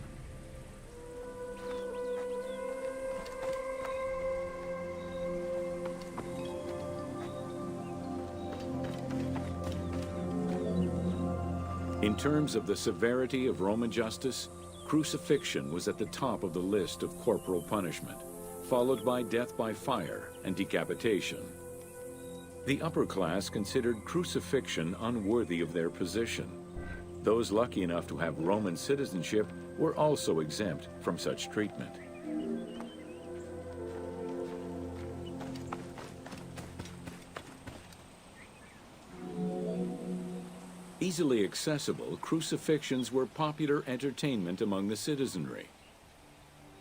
In terms of the severity of Roman justice, crucifixion was at the top of the list of corporal punishment, followed by death by fire and decapitation. The upper class considered crucifixion unworthy of their position. Those lucky enough to have Roman citizenship were also exempt from such treatment. Easily accessible, crucifixions were popular entertainment among the citizenry.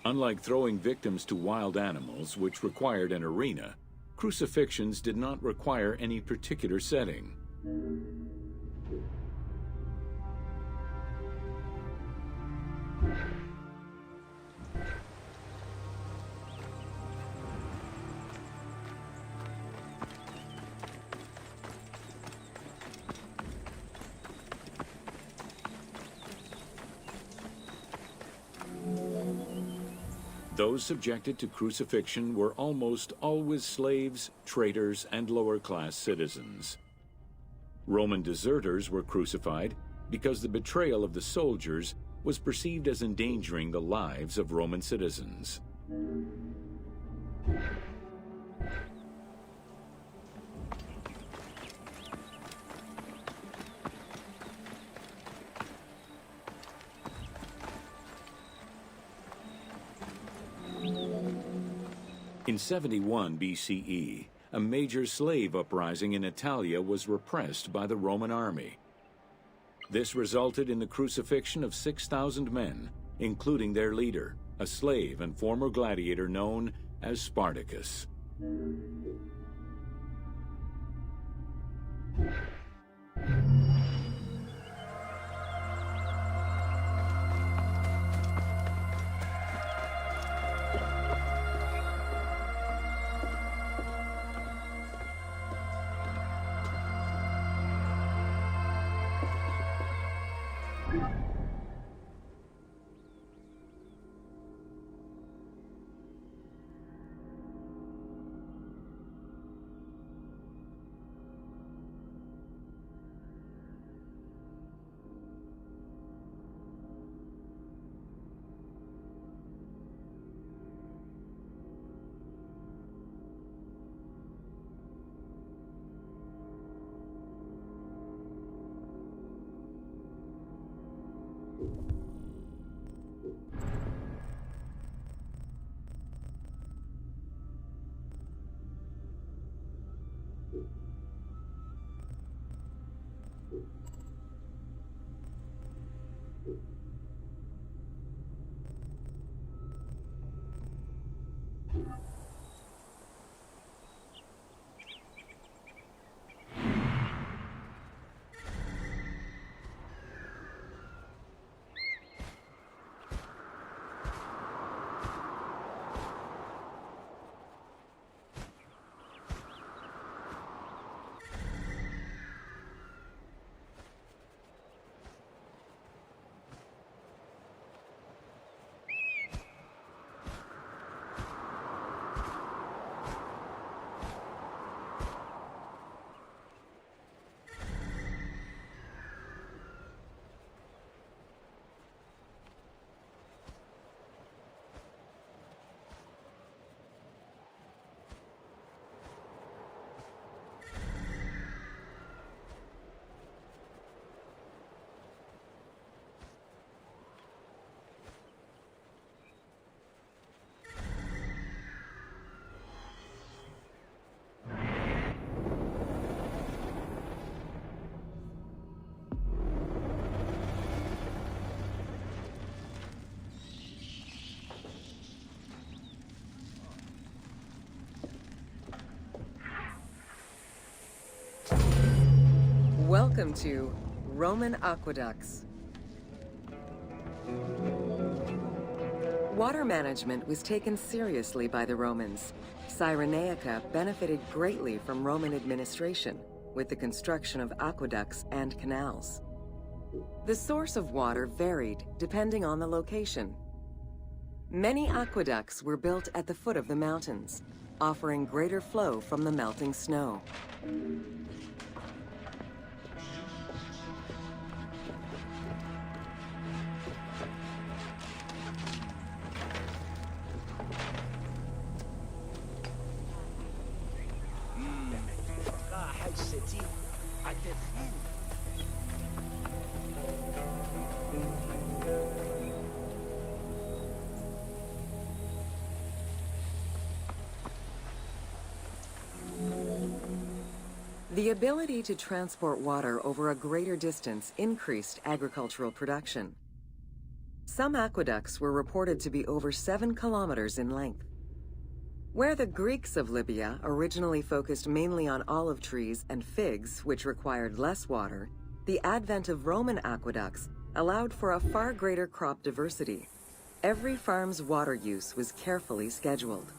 Unlike throwing victims to wild animals, which required an arena, crucifixions did not require any particular setting. Those subjected to crucifixion were almost always slaves, traitors, and lower-class citizens. Roman deserters were crucified because the betrayal of the soldiers was perceived as endangering the lives of Roman citizens. In 71 BCE, a major slave uprising in Italia was repressed by the Roman army. This resulted in the crucifixion of 6,000 men, including their leader, a slave and former gladiator known as Spartacus. Welcome to Roman aqueducts. Water management was taken seriously by the Romans. Cyrenaica benefited greatly from Roman administration with the construction of aqueducts and canals. The source of water varied depending on the location. Many aqueducts were built at the foot of the mountains, offering greater flow from the melting snow. The ability to transport water over a greater distance increased agricultural production. Some aqueducts were reported to be over 7 kilometers in length. Where the Greeks of Libya originally focused mainly on olive trees and figs, which required less water, the advent of Roman aqueducts allowed for a far greater crop diversity. Every farm's water use was carefully scheduled.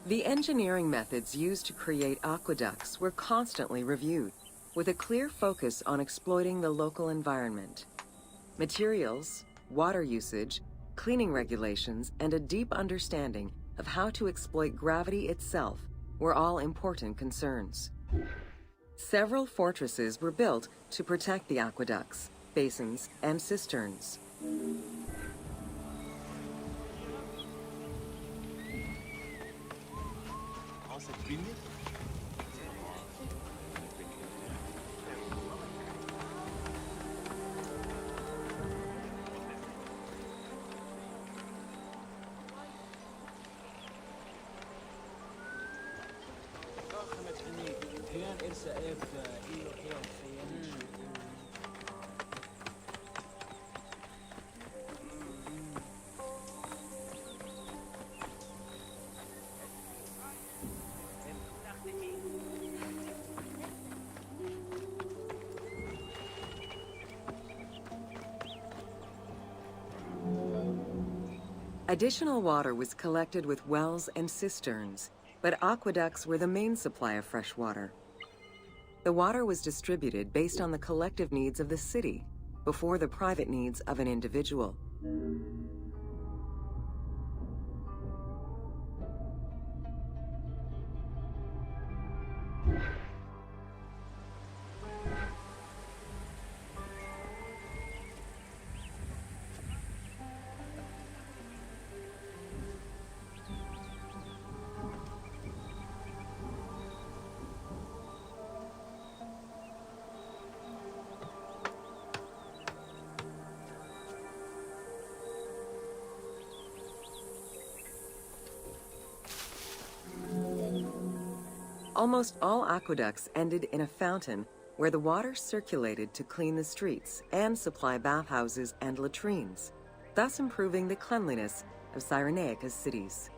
The engineering methods used to create aqueducts were constantly reviewed, with a clear focus on exploiting the local environment. Materials, water usage, cleaning regulations, and a deep understanding of how to exploit gravity itself were all important concerns. Several fortresses were built to protect the aqueducts, basins, and cisterns. Additional water was collected with wells and cisterns, but aqueducts were the main supply of fresh water. The water was distributed based on the collective needs of the city, before the private needs of an individual. Almost all aqueducts ended in a fountain where the water circulated to clean the streets and supply bathhouses and latrines, thus improving the cleanliness of Cyrenaica's cities.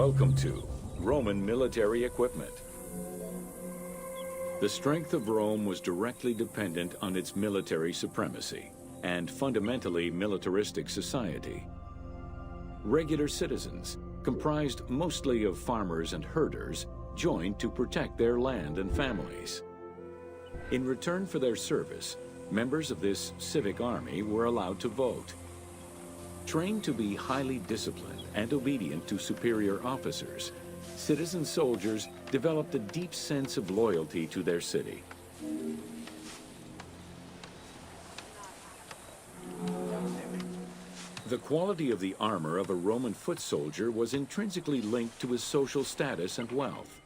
Welcome to Roman military equipment. The strength of Rome was directly dependent on its military supremacy and fundamentally militaristic society. Regular citizens, comprised mostly of farmers and herders, joined to protect their land and families. In return for their service, members of this civic army were allowed to vote. Trained to be highly disciplined and obedient to superior officers, citizen soldiers developed a deep sense of loyalty to their city. The quality of the armor of a Roman foot soldier was intrinsically linked to his social status and wealth.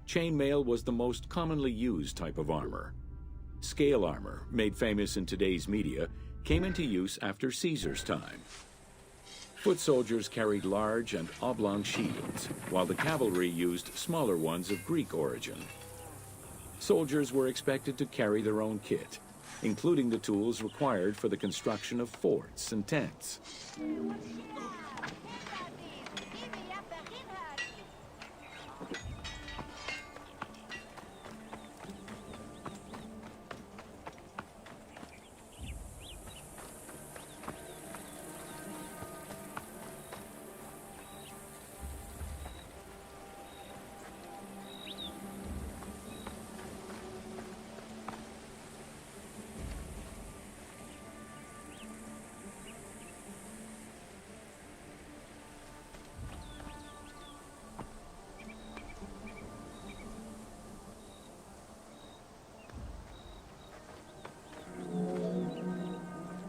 Chainmail was the most commonly used type of armor. Scale armor, made famous in today's media, came into use after Caesar's time. Foot soldiers carried large and oblong shields, while the cavalry used smaller ones of Greek origin. Soldiers were expected to carry their own kit, including the tools required for the construction of forts and tents.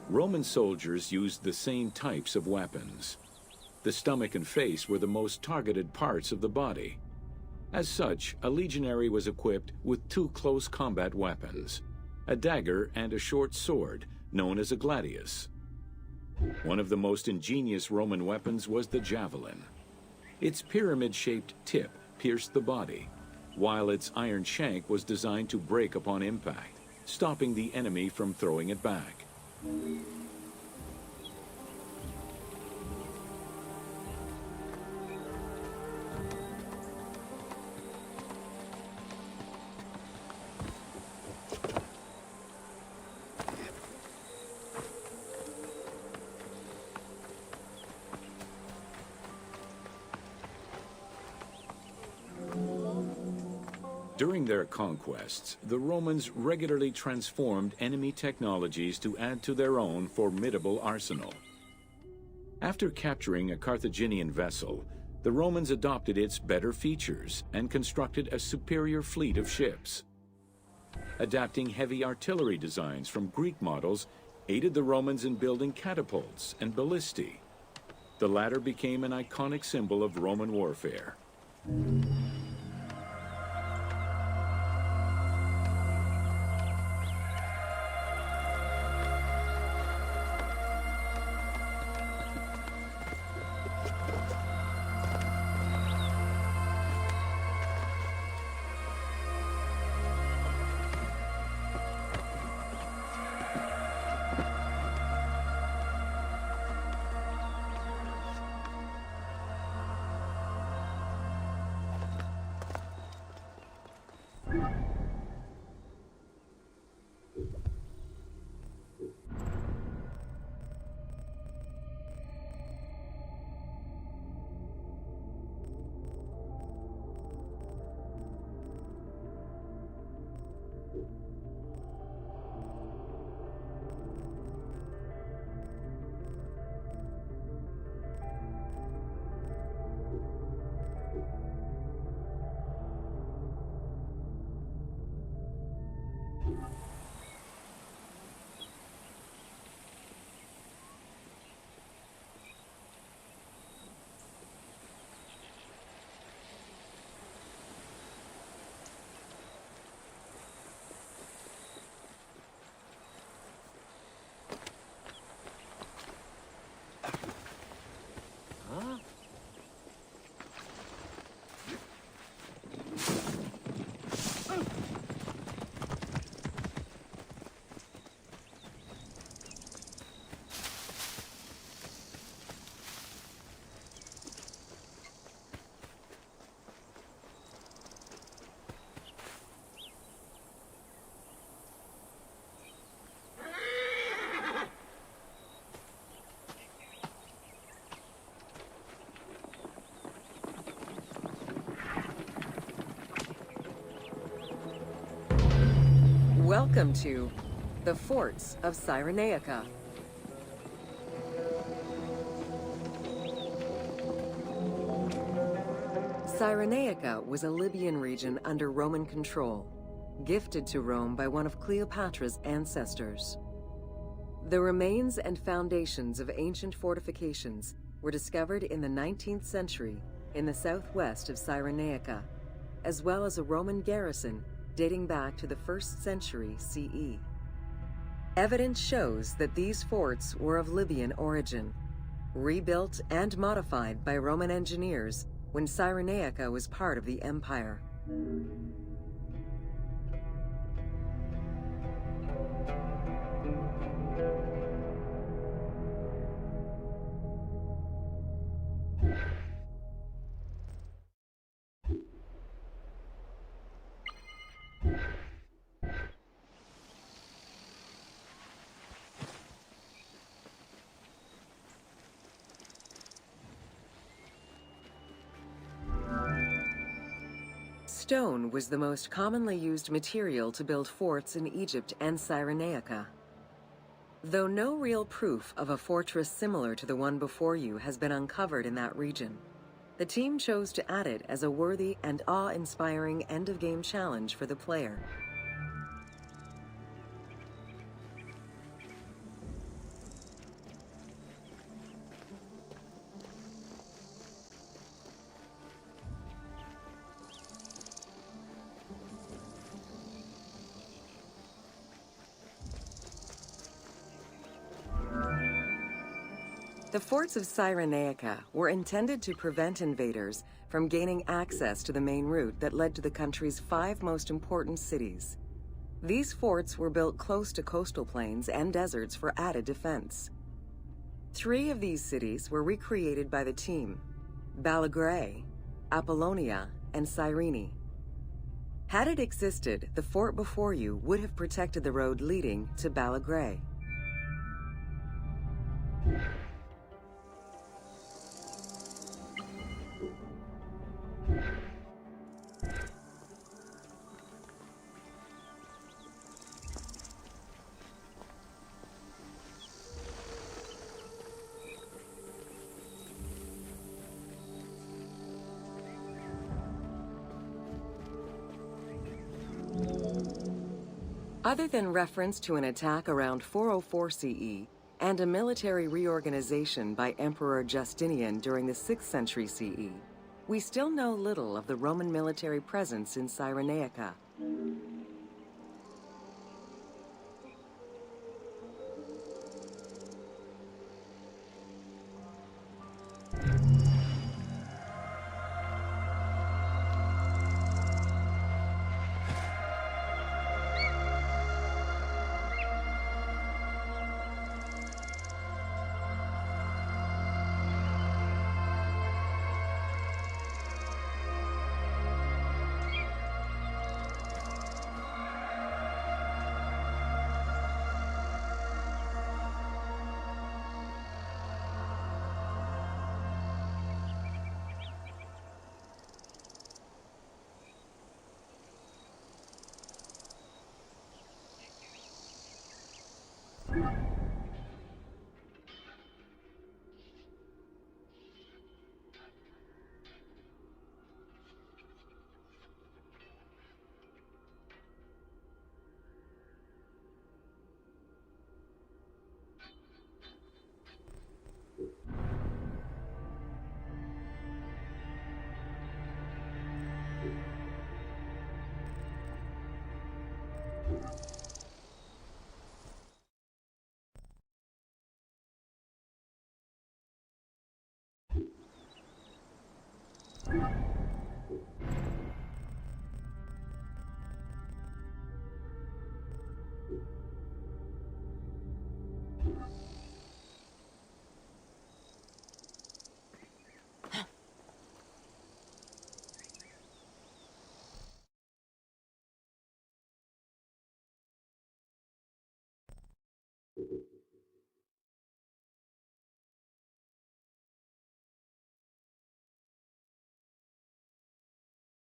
Roman soldiers used the same types of weapons. The stomach and face were the most targeted parts of the body. As such, a legionary was equipped with two close combat weapons, a dagger and a short sword, known as a gladius. One of the most ingenious Roman weapons was the javelin. Its pyramid-shaped tip pierced the body, while its iron shank was designed to break upon impact, stopping the enemy from throwing it back. During their conquests, the Romans regularly transformed enemy technologies to add to their own formidable arsenal. After capturing a Carthaginian vessel, the Romans adopted its better features and constructed a superior fleet of ships. Adapting heavy artillery designs from Greek models aided the Romans in building catapults and ballistae. The latter became an iconic symbol of Roman warfare. Welcome to the Forts of Cyrenaica. Cyrenaica was a Libyan region under Roman control, gifted to Rome by one of Cleopatra's ancestors. The remains and foundations of ancient fortifications were discovered in the 19th century in the southwest of Cyrenaica, as well as a Roman garrison dating back to the 1st century CE. Evidence shows that these forts were of Libyan origin, rebuilt and modified by Roman engineers when Cyrenaica was part of the empire. Stone was the most commonly used material to build forts in Egypt and Cyrenaica. Though no real proof of a fortress similar to the one before you has been uncovered in that region, the team chose to add it as a worthy and awe-inspiring end-of-game challenge for the player. The forts of Cyrenaica were intended to prevent invaders from gaining access to the main route that led to the country's 5 most important cities. These forts were built close to coastal plains and deserts for added defense. 3 of these cities were recreated by the team: Balagrae, Apollonia, and Cyrene. Had it existed, the fort before you would have protected the road leading to Balagrae. Other than reference to an attack around 404 CE and a military reorganization by Emperor Justinian during the 6th century CE, we still know little of the Roman military presence in Cyrenaica.